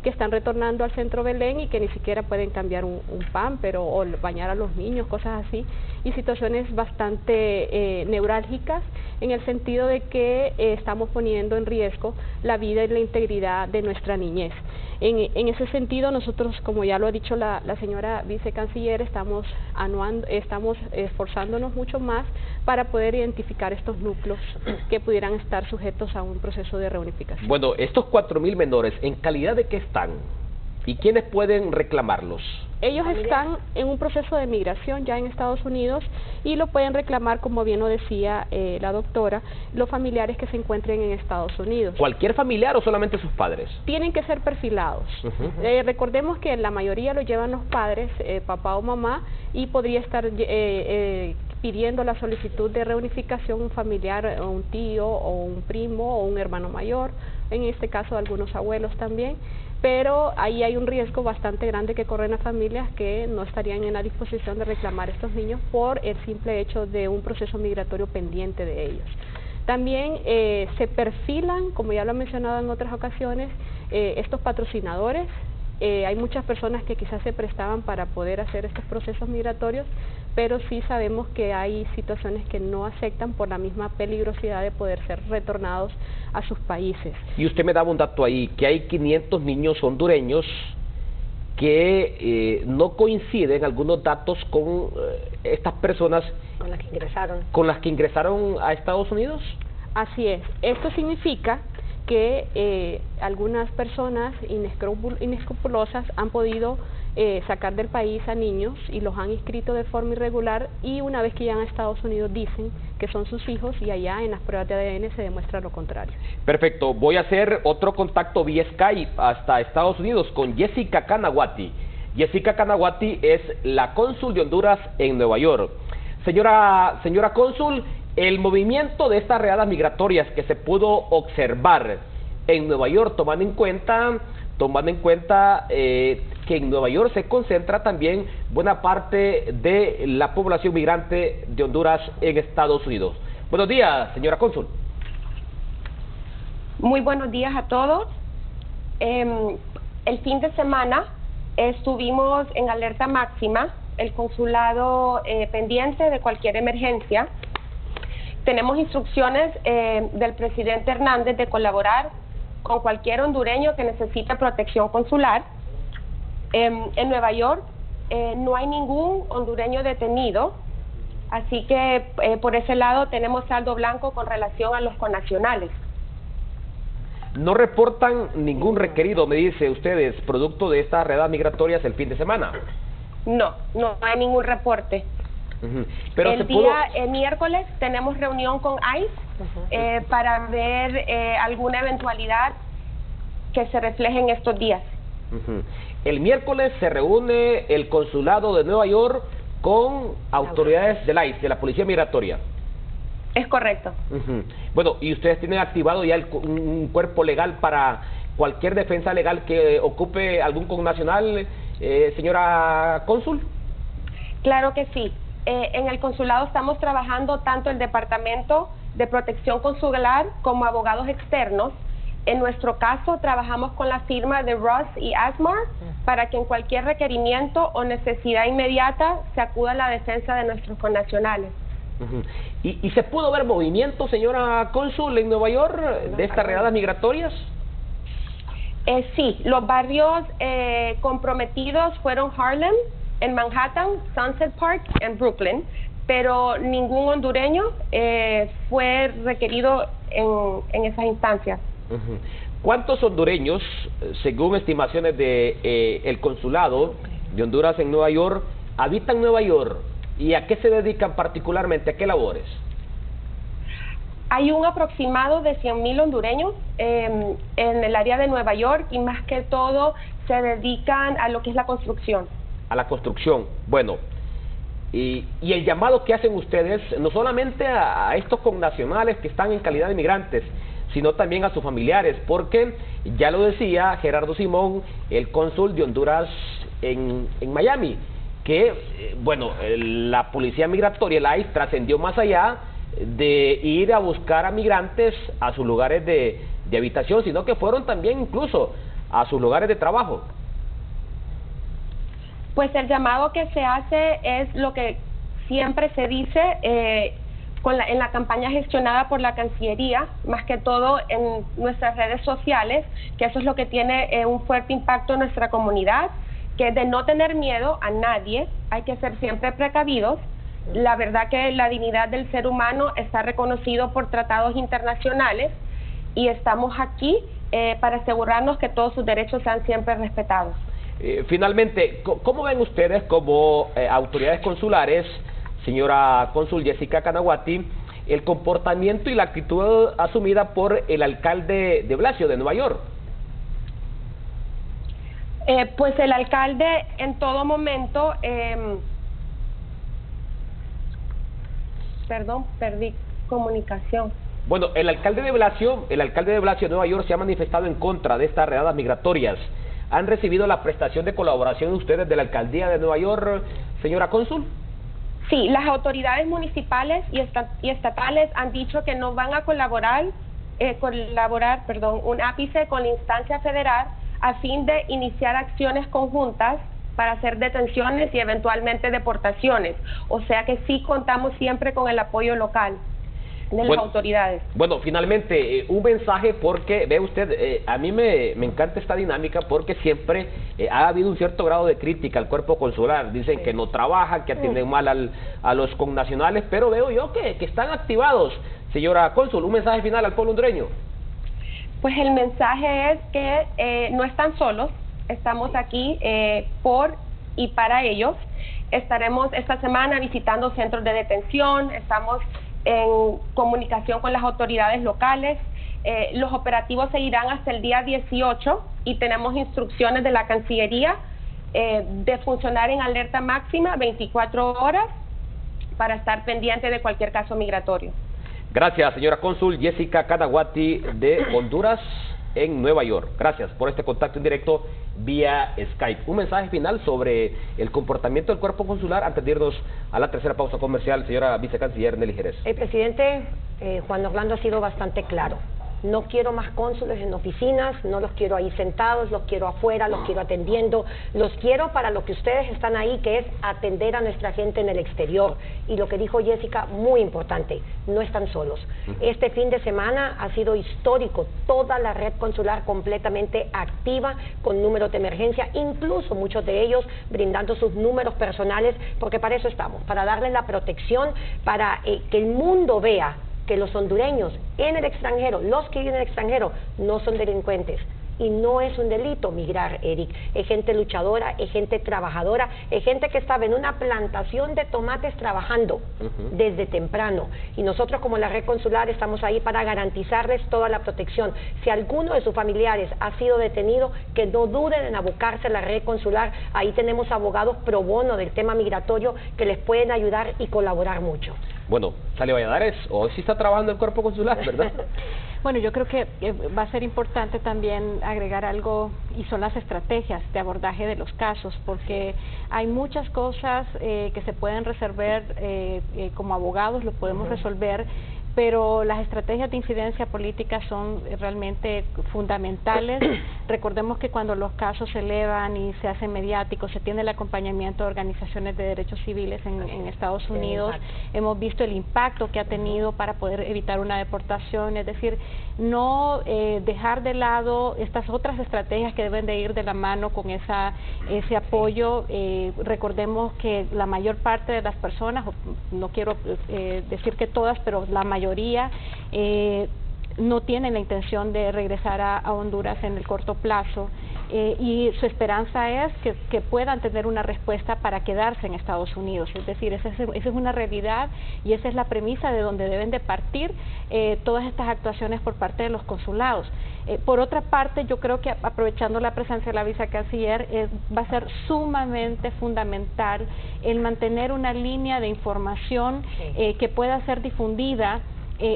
que están retornando al centro Belén y que ni siquiera pueden cambiar un pámpero o bañar a los niños, cosas así, y situaciones bastante neurálgicas en el sentido de que estamos poniendo en riesgo la vida y la integridad de nuestra niñez. En ese sentido, nosotros, como ya lo ha dicho la señora vicecanciller, estamos esforzándonos mucho más para poder identificar estos núcleos que pudieran estar sujetos a un proceso de reunificación. Bueno, estos 4,000 menores, ¿en calidad de qué están? ¿Y quiénes pueden reclamarlos? Ellos están en un proceso de migración ya en Estados Unidos y lo pueden reclamar, como bien lo decía la doctora, los familiares que se encuentren en Estados Unidos. ¿Cualquier familiar o solamente sus padres? Tienen que ser perfilados. Recordemos que la mayoría lo llevan los padres, papá o mamá, y podría estar pidiendo la solicitud de reunificación un familiar, o un tío, o un primo, o un hermano mayor, en este caso algunos abuelos también. Pero ahí hay un riesgo bastante grande que corren las familias que no estarían en la disposición de reclamar a estos niños por el simple hecho de un proceso migratorio pendiente de ellos. También se perfilan, como ya lo he mencionado en otras ocasiones, estos patrocinadores. Hay muchas personas que quizás se prestaban para poder hacer estos procesos migratorios, pero sí sabemos que hay situaciones que no aceptan por la misma peligrosidad de poder ser retornados a sus países. Y usted me daba un dato ahí, que hay 500 niños hondureños que no coinciden algunos datos con estas personas con las que ingresaron a Estados Unidos. Así es. Esto significa que algunas personas inescrupulosas han podido sacar del país a niños y los han inscrito de forma irregular, y una vez que llegan a Estados Unidos dicen que son sus hijos y allá en las pruebas de ADN se demuestra lo contrario. Perfecto, voy a hacer otro contacto vía Skype hasta Estados Unidos con Jessica Canaguati. Jessica Canaguati es la cónsul de Honduras en Nueva York. Señora cónsul, el movimiento de estas redadas migratorias que se pudo observar en Nueva York, tomando en cuenta que en Nueva York se concentra también buena parte de la población migrante de Honduras en Estados Unidos. Buenos días, señora cónsul. Muy buenos días a todos. El fin de semana estuvimos en alerta máxima, el consulado pendiente de cualquier emergencia. Tenemos instrucciones del presidente Hernández de colaborar con cualquier hondureño que necesite protección consular. En Nueva York no hay ningún hondureño detenido, así que por ese lado tenemos saldo blanco con relación a los connacionales. No reportan ningún requerido, me dice ustedes, producto de estas redadas migratorias el fin de semana. No hay ningún reporte. Pero el miércoles tenemos reunión con ICE para ver alguna eventualidad que se refleje en estos días. El miércoles se reúne el consulado de Nueva York con autoridades del ICE, de la Policía Migratoria. Es correcto. Bueno, y ustedes tienen activado ya un cuerpo legal para cualquier defensa legal que ocupe algún connacional, señora cónsul. Claro que sí. En el consulado estamos trabajando tanto el Departamento de Protección Consular como abogados externos. En nuestro caso, trabajamos con la firma de Ross y Asmar para que en cualquier requerimiento o necesidad inmediata se acuda a la defensa de nuestros connacionales. ¿Y se pudo ver movimiento, señora cónsul, en Nueva York de estas redadas migratorias? Sí, los barrios comprometidos fueron Harlem, en Manhattan, Sunset Park, en Brooklyn, pero ningún hondureño fue requerido en esas instancias. ¿Cuántos hondureños, según estimaciones de el consulado de Honduras en Nueva York, habitan Nueva York y a qué se dedican particularmente, a qué labores? Hay un aproximado de 100,000 hondureños en el área de Nueva York y más que todo se dedican a lo que es la construcción. A la construcción. Bueno, y el llamado que hacen ustedes, no solamente a estos connacionales que están en calidad de migrantes, sino también a sus familiares, porque ya lo decía Gerardo Simón, el cónsul de Honduras en Miami, que, bueno, la policía migratoria, el ICE, trascendió más allá de ir a buscar a migrantes a sus lugares de habitación, sino que fueron también incluso a sus lugares de trabajo. Pues el llamado que se hace es lo que siempre se dice en la campaña gestionada por la Cancillería, más que todo en nuestras redes sociales, que eso es lo que tiene un fuerte impacto en nuestra comunidad, que es de no tener miedo a nadie, hay que ser siempre precavidos. La verdad que la dignidad del ser humano está reconocido por tratados internacionales y estamos aquí para asegurarnos que todos sus derechos sean siempre respetados. Finalmente, ¿cómo ven ustedes como autoridades consulares, señora cónsul Jessica Kanawati, el comportamiento y la actitud asumida por el alcalde de Blasio de Nueva York? Pues el alcalde en todo momento, perdón, perdí comunicación. Bueno, el alcalde de Blasio de Nueva York se ha manifestado en contra de estas redadas migratorias. ¿Han recibido la prestación de colaboración de ustedes de la alcaldía de Nueva York, señora cónsul? Sí, las autoridades municipales y estatales han dicho que no van a colaborar un ápice con la instancia federal a fin de iniciar acciones conjuntas para hacer detenciones y eventualmente deportaciones. O sea que sí contamos siempre con el apoyo local de las autoridades. Bueno, finalmente, un mensaje, porque ve usted, a mí me encanta esta dinámica porque siempre ha habido un cierto grado de crítica al cuerpo consular. Dicen que no trabajan, que atienden mal a los connacionales, pero veo yo que están activados. Señora cónsul, un mensaje final al pueblo hondureño. Pues el mensaje es que no están solos, estamos aquí por y para ellos. Estaremos esta semana visitando centros de detención, estamos en comunicación con las autoridades locales. Los operativos seguirán hasta el día 18 y tenemos instrucciones de la Cancillería de funcionar en alerta máxima 24 horas para estar pendiente de cualquier caso migratorio. Gracias, señora cónsul Jessica Kanawati de Honduras en Nueva York. Gracias por este contacto en directo vía Skype. Un mensaje final sobre el comportamiento del cuerpo consular antes de irnos a la tercera pausa comercial, señora vicecanciller Nelly Jerez. El presidente Juan Orlando ha sido bastante claro. No quiero más cónsules en oficinas, no los quiero ahí sentados, los quiero afuera, los quiero atendiendo, los quiero para lo que ustedes están ahí, que es atender a nuestra gente en el exterior. Y lo que dijo Jessica, muy importante, no están solos. Este fin de semana ha sido histórico, toda la red consular completamente activa con números de emergencia, incluso muchos de ellos brindando sus números personales, porque para eso estamos, para darles la protección, para que el mundo vea que los hondureños en el extranjero, los que viven en el extranjero, no son delincuentes. Y no es un delito migrar, Eric. Es gente luchadora, es gente trabajadora, es gente que estaba en una plantación de tomates trabajando desde temprano. Y nosotros como la red consular estamos ahí para garantizarles toda la protección. Si alguno de sus familiares ha sido detenido, que no duden en abocarse a la red consular. Ahí tenemos abogados pro bono del tema migratorio que les pueden ayudar y colaborar mucho. Bueno, Sally Valladares, hoy sí está trabajando el cuerpo consular, ¿verdad? Bueno, yo creo que va a ser importante también agregar algo, y son las estrategias de abordaje de los casos, porque hay muchas cosas que se pueden resolver como abogados, lo podemos resolver, pero las estrategias de incidencia política son realmente fundamentales. Recordemos que cuando los casos se elevan y se hacen mediáticos, se tiene el acompañamiento de organizaciones de derechos civiles en Estados Unidos. Hemos visto el impacto que ha tenido para poder evitar una deportación, es decir, no dejar de lado estas otras estrategias que deben de ir de la mano con ese apoyo. Recordemos que la mayor parte de las personas, no quiero decir que todas, pero la mayoría no tienen la intención de regresar a Honduras en el corto plazo, y su esperanza es que puedan tener una respuesta para quedarse en Estados Unidos. Es decir, esa es una realidad y esa es la premisa de donde deben de partir todas estas actuaciones por parte de los consulados. Por otra parte, yo creo que aprovechando la presencia de la vicecanciller, va a ser sumamente fundamental el mantener una línea de información que pueda ser difundida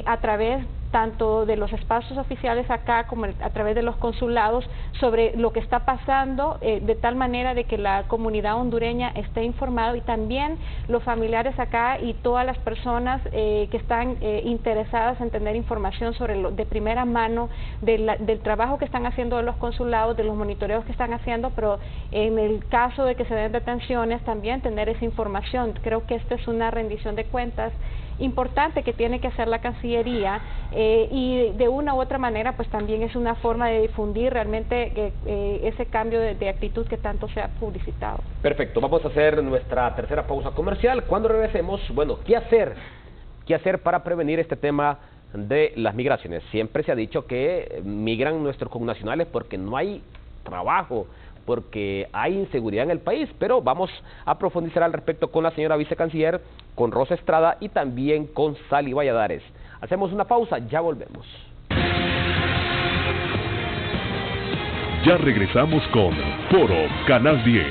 a través tanto de los espacios oficiales acá como a través de los consulados sobre lo que está pasando, de tal manera de que la comunidad hondureña esté informada, y también los familiares acá y todas las personas que están interesadas en tener información sobre de primera mano del trabajo que están haciendo de los consulados, de los monitoreos que están haciendo, pero en el caso de que se den detenciones también tener esa información. Creo que esta es una rendición de cuentas importante que tiene que hacer la Cancillería, y de una u otra manera pues también es una forma de difundir realmente ese cambio de actitud que tanto se ha publicitado. Perfecto, vamos a hacer nuestra tercera pausa comercial. Cuando regresemos, bueno, ¿qué hacer? ¿Qué hacer para prevenir este tema de las migraciones? Siempre se ha dicho que migran nuestros connacionales porque no hay trabajo, porque hay inseguridad en el país, pero vamos a profundizar al respecto con la señora vicecanciller, con Rosa Estrada y también con Sally Valladares. Hacemos una pausa, ya volvemos. Ya regresamos con Foro Canal 10.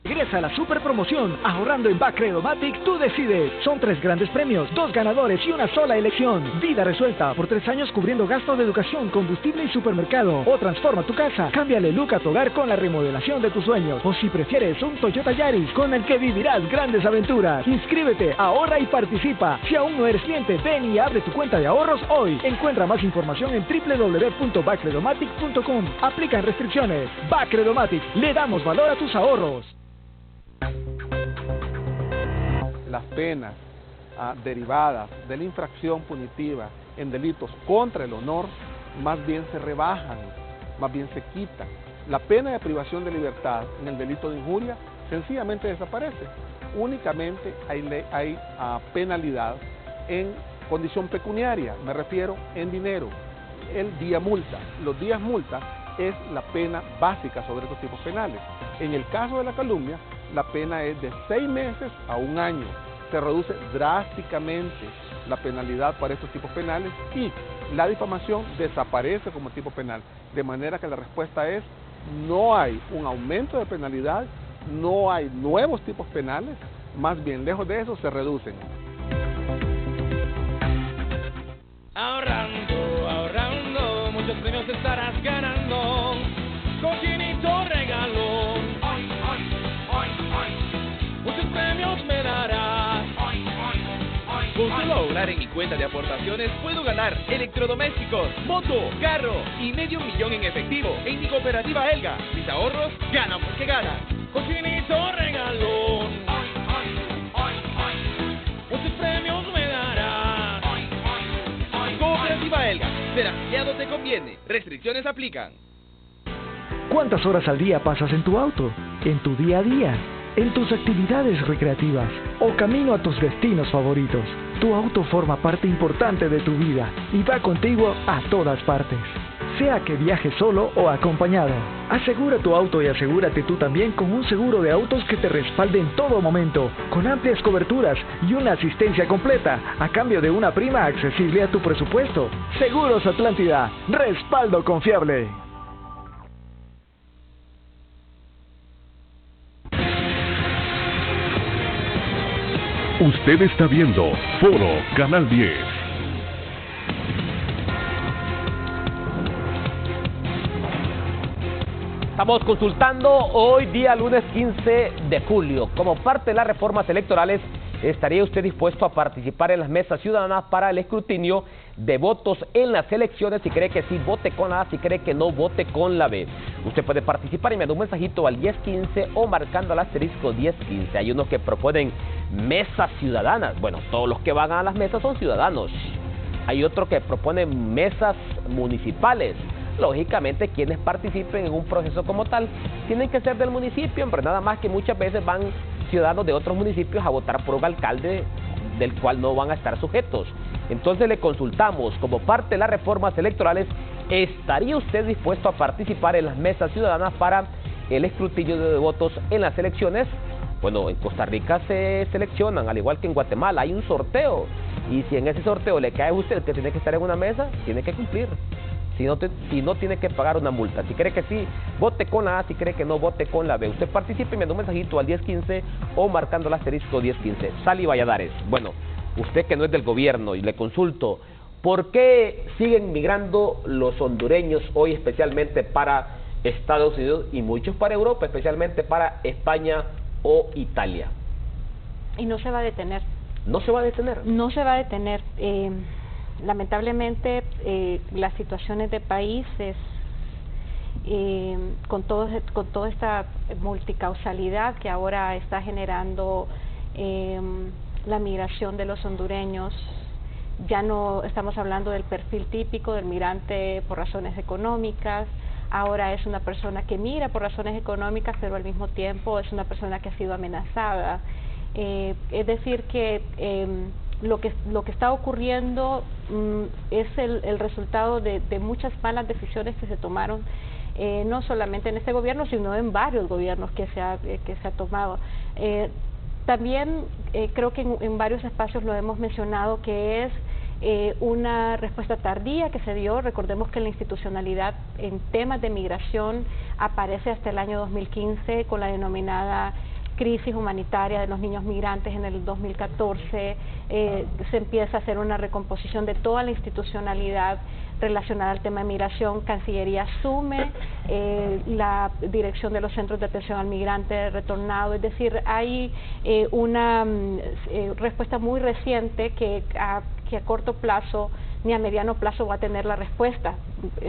Regresa a la super promoción. Ahorrando en Bacredomatic, tú decides. Son 3 grandes premios, 2 ganadores y una sola elección. Vida resuelta por 3 años cubriendo gastos de educación, combustible y supermercado. O transforma tu casa. Cámbiale look a tu hogar con la remodelación de tus sueños. O si prefieres, un Toyota Yaris con el que vivirás grandes aventuras. Inscríbete, ahorra y participa. Si aún no eres cliente, ven y abre tu cuenta de ahorros hoy. Encuentra más información en www.bacredomatic.com. Aplican restricciones. Bacredomatic, le damos valor a tus ahorros. Las penas derivadas de la infracción punitiva en delitos contra el honor más bien se rebajan, más bien se quitan. La pena de privación de libertad en el delito de injuria sencillamente desaparece. Únicamente hay penalidad en condición pecuniaria, me refiero en dinero, el día multa. Los días multa es la pena básica sobre estos tipos penales. En el caso de la calumnia, la pena es de 6 meses a 1 año. Se reduce drásticamente la penalidad para estos tipos penales y la difamación desaparece como tipo penal. De manera que la respuesta es: no hay un aumento de penalidad, no hay nuevos tipos penales, más bien lejos de eso se reducen. Ahorrando, ahorrando, muchos premios estarás ganando. Cochinito regalo. Muchos premios me darás. entrar en mi cuenta de aportaciones, puedo ganar electrodomésticos, moto, carro y $500,000 en efectivo. En mi cooperativa Elga, mis ahorros ganan porque ganan. Cochinito regalón, muchos premios me darás. Cooperativa Elga, ser afiliado te conviene. Restricciones aplican. ¿Cuántas horas al día pasas en tu auto? ¿En tu día a día? ¿En tus actividades recreativas? ¿O camino a tus destinos favoritos? Tu auto forma parte importante de tu vida y va contigo a todas partes. Sea que viajes solo o acompañado. Asegura tu auto y asegúrate tú también con un seguro de autos que te respalde en todo momento, con amplias coberturas y una asistencia completa, a cambio de una prima accesible a tu presupuesto. Seguros Atlántida, respaldo confiable. Usted está viendo Foro Canal 10. Estamos consultando hoy día lunes 15 de julio. Como parte de las reformas electorales, ¿estaría usted dispuesto a participar en las mesas ciudadanas para el escrutinio de votos en las elecciones? Si cree que sí, vote con la A; si cree que no, vote con la B. Usted puede participar enviando un mensajito al 1015 o marcando al asterisco 1015. Hay unos que proponen mesas ciudadanas. Bueno, todos los que van a las mesas son ciudadanos. Hay otros que proponen mesas municipales. Lógicamente, quienes participen en un proceso como tal tienen que ser del municipio, hombre, nada más que muchas veces van ciudadanos de otros municipios a votar por un alcalde del cual no van a estar sujetos. Entonces le consultamos, como parte de las reformas electorales, ¿estaría usted dispuesto a participar en las mesas ciudadanas para el escrutinio de votos en las elecciones? Bueno, en Costa Rica se seleccionan, al igual que en Guatemala, hay un sorteo. Y si en ese sorteo le cae a usted que tiene que estar en una mesa, tiene que cumplir. Si no, tiene que pagar una multa. Si cree que sí, vote con la A; si cree que no, vote con la B. Usted participe enviando un mensajito al 1015 o marcando el asterisco 1015. Sally Valladares. Bueno, usted que no es del gobierno, y le consulto, ¿por qué siguen migrando los hondureños hoy, especialmente para Estados Unidos y muchos para Europa, especialmente para España o Italia? Y no se va a detener. ¿No se va a detener? No se va a detener. Lamentablemente, las situaciones de países, con toda esta multicausalidad que ahora está generando la migración de los hondureños, ya no estamos hablando del perfil típico del migrante por razones económicas. Ahora es una persona que migra por razones económicas, pero al mismo tiempo es una persona que ha sido amenazada. Es decir que lo que está ocurriendo es el resultado de muchas malas decisiones que se tomaron, no solamente en este gobierno, sino en varios gobiernos que se ha tomado. También creo que en varios espacios lo hemos mencionado, que es una respuesta tardía que se dio. Recordemos que la institucionalidad en temas de migración aparece hasta el año 2015 con la denominada crisis humanitaria de los niños migrantes. En el 2014 se empieza a hacer una recomposición de toda la institucionalidad relacionada al tema de migración. Cancillería asume la dirección de los centros de atención al migrante retornado. Es decir, hay una respuesta muy reciente que a corto plazo ni a mediano plazo va a tener la respuesta,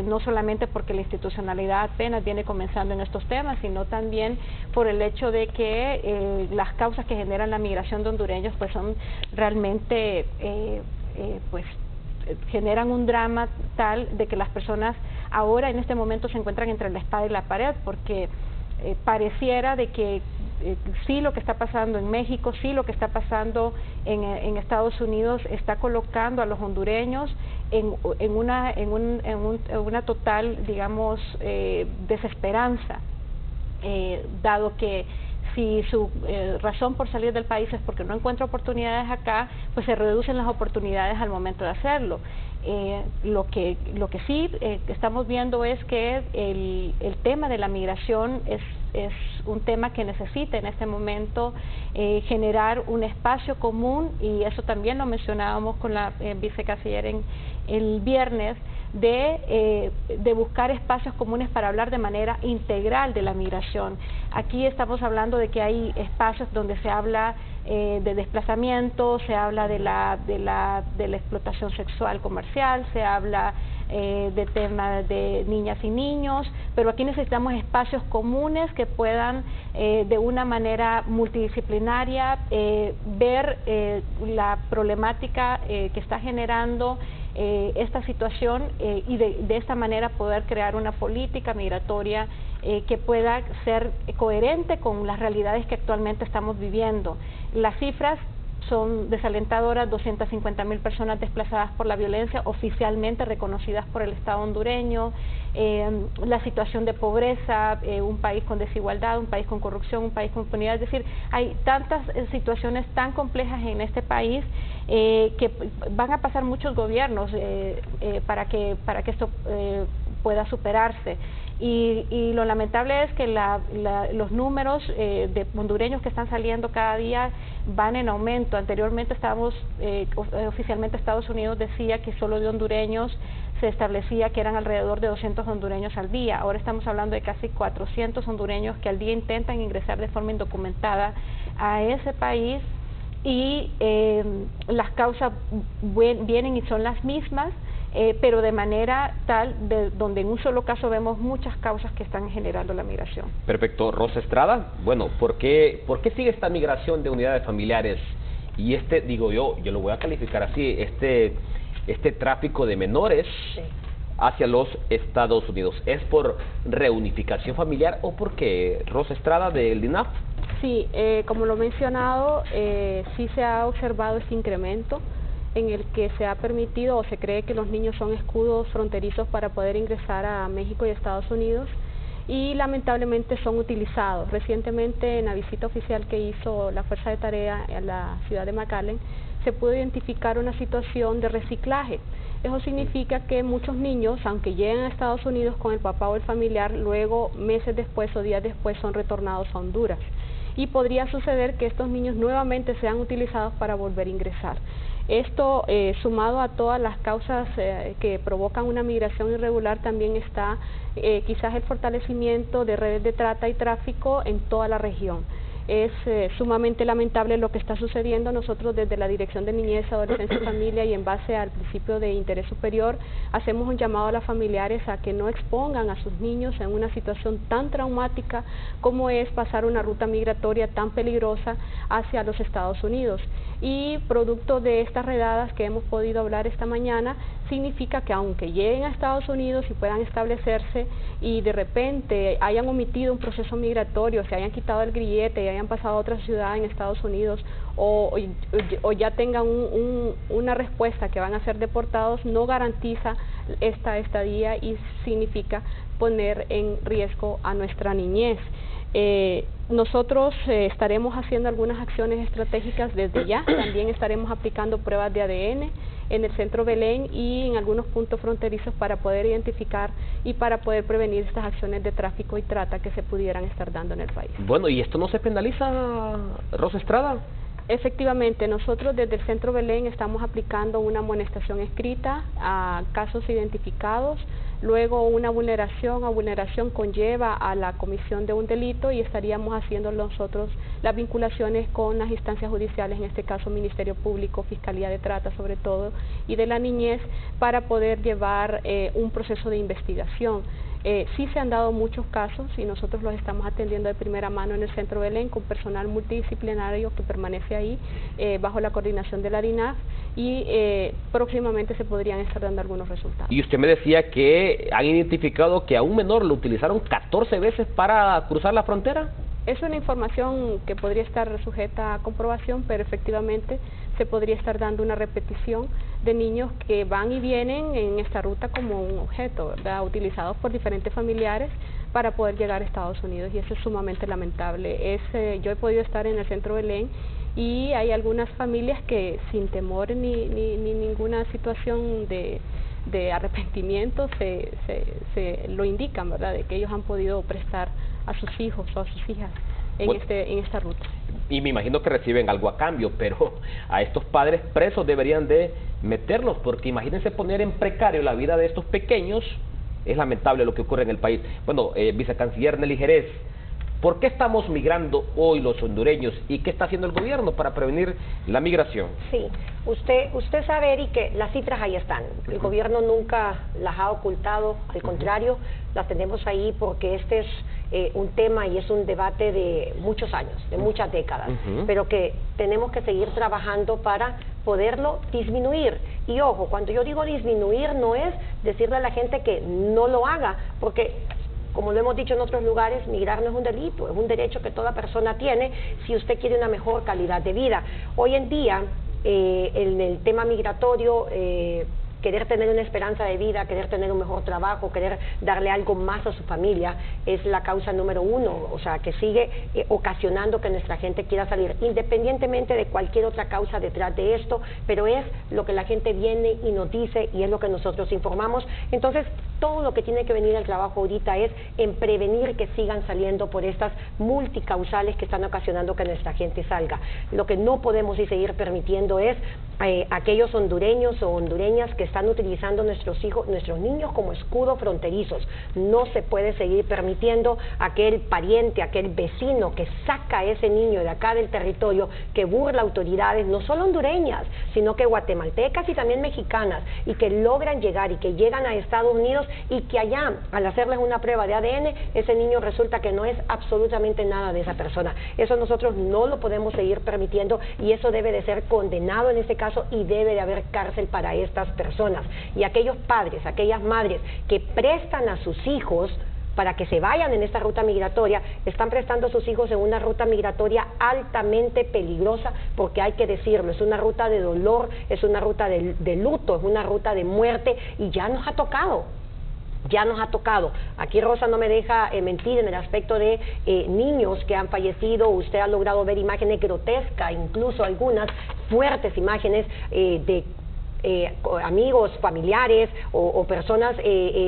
no solamente porque la institucionalidad apenas viene comenzando en estos temas, sino también por el hecho de que las causas que generan la migración de hondureños pues son realmente generan un drama tal de que las personas ahora en este momento se encuentran entre la espada y la pared, porque pareciera de que sí, lo que está pasando en México, sí, lo que está pasando en Estados Unidos está colocando a los hondureños en una total, digamos, desesperanza, dado que si su razón por salir del país es porque no encuentra oportunidades acá, pues se reducen las oportunidades al momento de hacerlo. Lo que sí estamos viendo es que el tema de la migración es un tema que necesita en este momento generar un espacio común, y eso también lo mencionábamos con la vicecanciller el viernes, de buscar espacios comunes para hablar de manera integral de la migración. Aquí estamos hablando de que hay espacios donde se habla de desplazamiento, se habla de la explotación sexual comercial, se habla de temas de niñas y niños, pero aquí necesitamos espacios comunes que puedan de una manera multidisciplinaria ver la problemática que está generando esta situación y de esta manera poder crear una política migratoria que pueda ser coherente con las realidades que actualmente estamos viviendo. Las cifras son desalentadoras: 250.000 personas desplazadas por la violencia oficialmente reconocidas por el Estado hondureño, la situación de pobreza, un país con desigualdad, un país con corrupción, un país con impunidad. Es decir, hay tantas situaciones tan complejas en este país que van a pasar muchos gobiernos para que esto pueda superarse. Y lo lamentable es que los números de hondureños que están saliendo cada día van en aumento. Anteriormente estábamos, oficialmente Estados Unidos decía que solo de hondureños se establecía que eran alrededor de 200 hondureños al día. Ahora estamos hablando de casi 400 hondureños que al día intentan ingresar de forma indocumentada a ese país, y las causas vienen y son las mismas, pero de manera tal donde en un solo caso vemos muchas causas que están generando la migración. Perfecto. Rosa Estrada, bueno, ¿por qué sigue esta migración de unidades familiares? Y digo yo lo voy a calificar así, este tráfico de menores hacia los Estados Unidos, ¿es por reunificación familiar o por qué? Rosa Estrada, del DINAF. Sí, como lo he mencionado, sí se ha observado este incremento en el que se ha permitido o se cree que los niños son escudos fronterizos para poder ingresar a México y Estados Unidos, y lamentablemente son utilizados. Recientemente, en la visita oficial que hizo la Fuerza de Tarea a la ciudad de McAllen, se pudo identificar una situación de reciclaje. Eso significa que muchos niños, aunque lleguen a Estados Unidos con el papá o el familiar, luego meses después o días después son retornados a Honduras. Y podría suceder que estos niños nuevamente sean utilizados para volver a ingresar. Esto, sumado a todas las causas que provocan una migración irregular, también está quizás el fortalecimiento de redes de trata y tráfico en toda la región. Es sumamente lamentable lo que está sucediendo. Nosotros desde la Dirección de Niñez, Adolescencia y Familia, y en base al principio de interés superior, hacemos un llamado a las familiares a que no expongan a sus niños en una situación tan traumática como es pasar una ruta migratoria tan peligrosa hacia los Estados Unidos. Y producto de estas redadas que hemos podido hablar esta mañana, significa que aunque lleguen a Estados Unidos y puedan establecerse y de repente hayan omitido un proceso migratorio, se hayan quitado el grillete y hayan pasado a otra ciudad en Estados Unidos, o ya tengan una respuesta que van a ser deportados, no garantiza esta estadía y significa poner en riesgo a nuestra niñez. Nosotros estaremos haciendo algunas acciones estratégicas desde ya. También estaremos aplicando pruebas de ADN en el Centro Belén y en algunos puntos fronterizos para poder identificar y para poder prevenir estas acciones de tráfico y trata que se pudieran estar dando en el país. Bueno, ¿y esto no se penaliza, Rosa Estrada? Efectivamente, nosotros desde el Centro Belén estamos aplicando una amonestación escrita a casos identificados. Luego una vulneración conlleva a la comisión de un delito y estaríamos haciendo nosotros las vinculaciones con las instancias judiciales, en este caso Ministerio Público, Fiscalía de Trata sobre todo, y de la niñez, para poder llevar un proceso de investigación. Sí se han dado muchos casos y nosotros los estamos atendiendo de primera mano en el Centro Belén con personal multidisciplinario que permanece ahí bajo la coordinación de la DINAF, y próximamente se podrían estar dando algunos resultados. Y usted me decía que han identificado que a un menor lo utilizaron 14 veces para cruzar la frontera. Es una información que podría estar sujeta a comprobación, pero efectivamente se podría estar dando una repetición de niños que van y vienen en esta ruta como un objeto, ¿verdad?, utilizados por diferentes familiares para poder llegar a Estados Unidos, y eso es sumamente lamentable. Yo he podido estar en el Centro Belén y hay algunas familias que sin temor ni ninguna situación de arrepentimiento se lo indican, ¿verdad?, de que ellos han podido prestar a sus hijos o a sus hijas en esta ruta. Y me imagino que reciben algo a cambio, pero a estos padres presos deberían de meterlos, porque imagínense poner en precario la vida de estos pequeños. Es lamentable lo que ocurre en el país. Bueno, vicecanciller Nelly Jerez, ¿Por qué estamos migrando hoy los hondureños y qué está haciendo el gobierno para prevenir la migración? Sí, usted sabe, Eric, que las cifras ahí están. El gobierno nunca las ha ocultado, al contrario, las tenemos ahí porque este es un tema y es un debate de muchos años, de muchas décadas, pero que tenemos que seguir trabajando para poderlo disminuir. Y ojo, cuando yo digo disminuir no es decirle a la gente que no lo haga, porque como lo hemos dicho en otros lugares, migrar no es un delito, es un derecho que toda persona tiene si usted quiere una mejor calidad de vida. Hoy en día, en el tema migratorio, querer tener una esperanza de vida, querer tener un mejor trabajo, querer darle algo más a su familia, es la causa número uno, o sea, que sigue ocasionando que nuestra gente quiera salir, independientemente de cualquier otra causa detrás de esto, pero es lo que la gente viene y nos dice y es lo que nosotros informamos. Entonces, todo lo que tiene que venir al trabajo ahorita es en prevenir que sigan saliendo por estas multicausales que están ocasionando que nuestra gente salga. Lo que no podemos seguir permitiendo es aquellos hondureños o hondureñas que están utilizando nuestros hijos, nuestros niños como escudos fronterizos. No se puede seguir permitiendo aquel pariente, aquel vecino que saca a ese niño de acá del territorio, que burla autoridades, no solo hondureñas, sino que guatemaltecas y también mexicanas, y que logran llegar y que llegan a Estados Unidos y que allá, al hacerles una prueba de ADN, ese niño resulta que no es absolutamente nada de esa persona. Eso nosotros no lo podemos seguir permitiendo y eso debe de ser condenado en este caso y debe de haber cárcel para estas personas. Y aquellos padres, aquellas madres que prestan a sus hijos para que se vayan en esta ruta migratoria, están prestando a sus hijos en una ruta migratoria altamente peligrosa, porque hay que decirlo, es una ruta de dolor, es una ruta de luto, es una ruta de muerte y ya nos ha tocado. Ya nos ha tocado. Aquí Rosa no me deja mentir en el aspecto de niños que han fallecido. Usted ha logrado ver imágenes grotescas, incluso algunas fuertes imágenes de amigos, familiares o personas,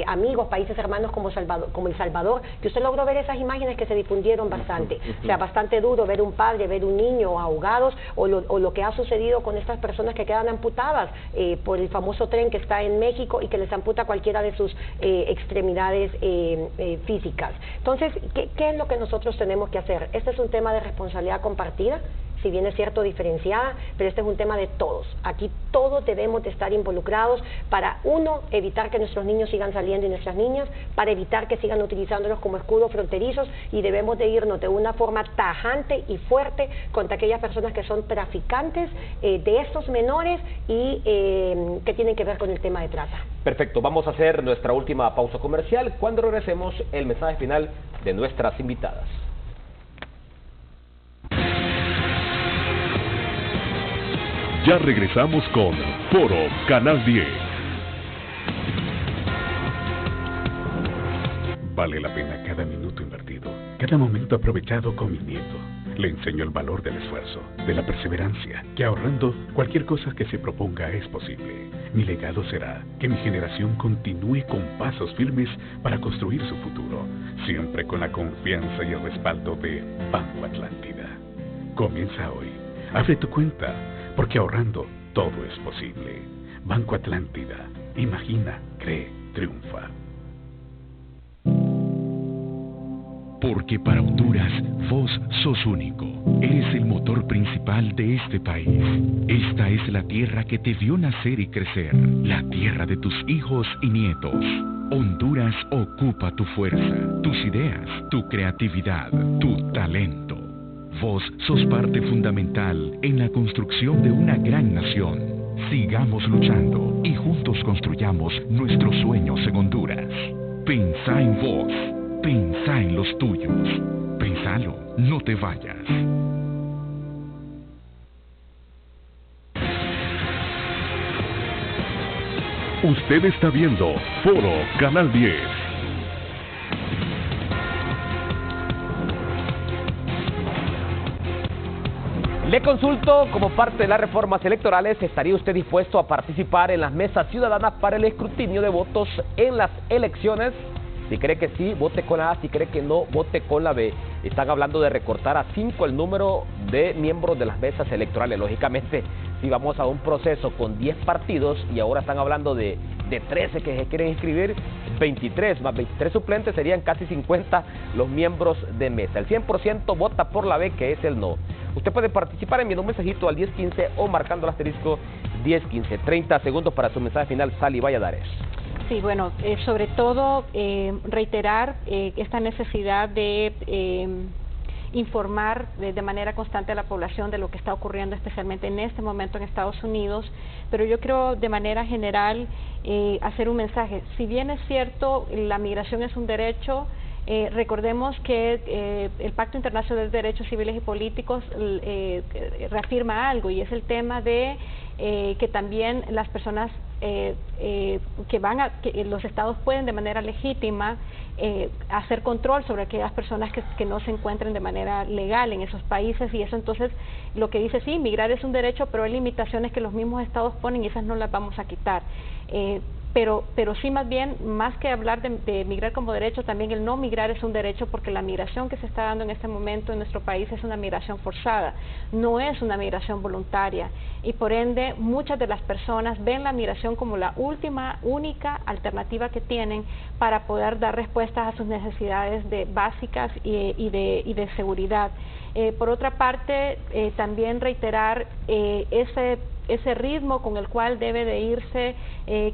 amigos, países hermanos como El Salvador, que usted logró ver esas imágenes que se difundieron bastante. O sea, bastante duro ver un padre, ver un niño ahogados o lo que ha sucedido con estas personas que quedan amputadas por el famoso tren que está en México y que les amputa cualquiera de sus extremidades físicas. Entonces, ¿qué es lo que nosotros tenemos que hacer? Este es un tema de responsabilidad compartida, si bien es cierto diferenciada, pero este es un tema de todos. Aquí todos debemos de estar involucrados para, uno, evitar que nuestros niños sigan saliendo y nuestras niñas, para evitar que sigan utilizándolos como escudos fronterizos, y debemos de irnos de una forma tajante y fuerte contra aquellas personas que son traficantes de estos menores y que tienen que ver con el tema de trata. Perfecto, vamos a hacer nuestra última pausa comercial. Cuando regresemos, el mensaje final de nuestras invitadas. Ya regresamos con Foro Canal 10. Vale la pena cada minuto invertido, cada momento aprovechado con mi nieto. Le enseño el valor del esfuerzo, de la perseverancia, que ahorrando cualquier cosa que se proponga es posible. Mi legado será que mi generación continúe con pasos firmes para construir su futuro, siempre con la confianza y el respaldo de Banco Atlántida. Comienza hoy. Abre tu cuenta, porque ahorrando todo es posible. Banco Atlántida. Imagina, cree, triunfa. Porque para Honduras, vos sos único. Eres el motor principal de este país. Esta es la tierra que te vio nacer y crecer. La tierra de tus hijos y nietos. Honduras ocupa tu fuerza, tus ideas, tu creatividad, tu talento. Vos sos parte fundamental en la construcción de una gran nación. Sigamos luchando y juntos construyamos nuestros sueños en Honduras. Pensá en vos. Pensá en los tuyos. Pensalo, no te vayas. Usted está viendo Foro Canal 10. Le consulto, como parte de las reformas electorales, ¿estaría usted dispuesto a participar en las mesas ciudadanas para el escrutinio de votos en las elecciones? Si cree que sí, vote con la A. Si cree que no, vote con la B. Están hablando de recortar a 5 el número de miembros de las mesas electorales. Lógicamente, si vamos a un proceso con 10 partidos y ahora están hablando de 13 que se quieren inscribir, 23, más 23 suplentes serían casi 50 los miembros de mesa. El 100% vota por la B, que es el no. Usted puede participar enviando un mensajito al 1015 o marcando el asterisco 1015. 30 segundos para su mensaje final, Sally Valladares. Sí, bueno, sobre todo reiterar esta necesidad de informar de manera constante a la población de lo que está ocurriendo, especialmente en este momento en Estados Unidos, pero yo creo de manera general hacer un mensaje. Si bien es cierto, la migración es un derecho, recordemos que el Pacto Internacional de Derechos Civiles y Políticos reafirma algo, y es el tema de que también las personas que los estados pueden de manera legítima hacer control sobre aquellas personas que no se encuentren de manera legal en esos países, y eso entonces lo que dice, sí, migrar es un derecho, pero hay limitaciones que los mismos estados ponen y esas no las vamos a quitar. Pero sí, más bien, más que hablar de migrar como derecho, también el no migrar es un derecho, porque la migración que se está dando en este momento en nuestro país es una migración forzada, no es una migración voluntaria, y por ende muchas de las personas ven la migración como la única alternativa que tienen para poder dar respuestas a sus necesidades básicas y de seguridad. Por otra parte, también reiterar ese ritmo con el cual debe de irse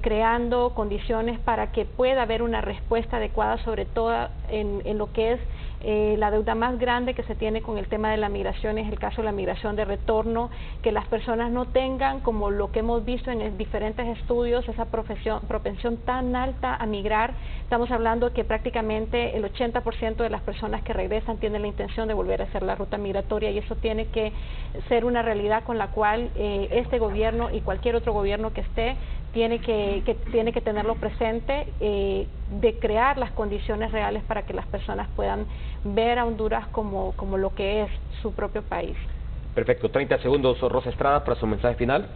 creando condiciones para que pueda haber una respuesta adecuada, sobre todo en lo que es la deuda más grande que se tiene con el tema de la migración, es el caso de la migración de retorno, que las personas no tengan, como lo que hemos visto en diferentes estudios, esa propensión tan alta a migrar. Estamos hablando que prácticamente el 80% de las personas que regresan tienen la intención de volver a hacer la ruta migratoria, y eso tiene que ser una realidad con la cual este gobierno y cualquier otro gobierno que esté tiene que tenerlo presente, de crear las condiciones reales para que las personas puedan ver a Honduras como lo que es su propio país. Perfecto, 30 segundos, Rosa Estrada, para su mensaje final.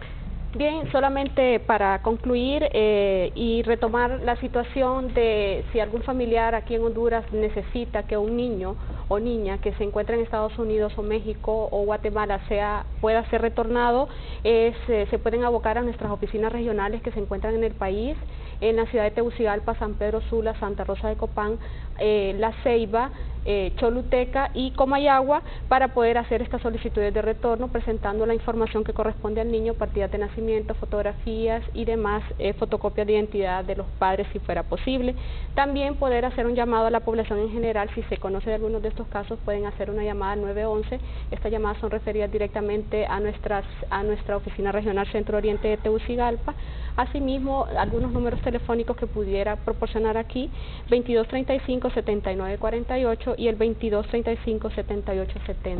Bien, solamente para concluir y retomar la situación de si algún familiar aquí en Honduras necesita que un niño o niña que se encuentra en Estados Unidos o México o Guatemala pueda ser retornado, se pueden abocar a nuestras oficinas regionales que se encuentran en el país, en la ciudad de Tegucigalpa, San Pedro Sula, Santa Rosa de Copán, La Ceiba, Choluteca y Comayagua, para poder hacer estas solicitudes de retorno, presentando la información que corresponde al niño, partidas de nacimiento, fotografías y demás, fotocopias de identidad de los padres si fuera posible. También poder hacer un llamado a la población en general. Si se conoce de algunos de estos casos, pueden hacer una llamada al 911. Estas llamadas son referidas directamente a nuestra oficina regional Centro Oriente de Tegucigalpa. Asimismo, algunos números telefónicos que pudiera proporcionar aquí: 2235-7948 y el 2235-7870.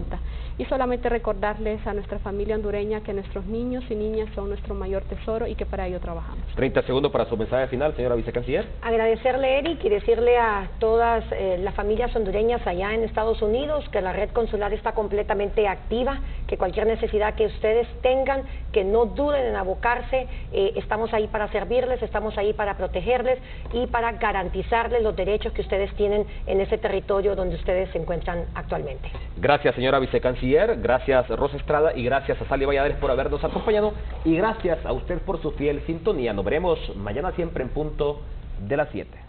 Y solamente recordarles a nuestra familia hondureña que nuestros niños y niñas son nuestro mayor tesoro y que para ello trabajamos. 30 segundos para su mensaje final, señora vicecanciller. Agradecerle, Eric, y decirle a todas las familias hondureñas allá en Estados Unidos que la red consular está completamente activa, que cualquier necesidad que ustedes tengan, que no duden en abocarse. Estamos ahí para servirles, estamos ahí para protegerles y para garantizarles los derechos que ustedes tienen en ese territorio donde ustedes se encuentran actualmente. Gracias, señora vicecanciller, gracias, Rosa Estrada, y gracias a Sally Valladares por habernos acompañado, y gracias a usted por su fiel sintonía. Nos veremos mañana siempre en punto de las 7.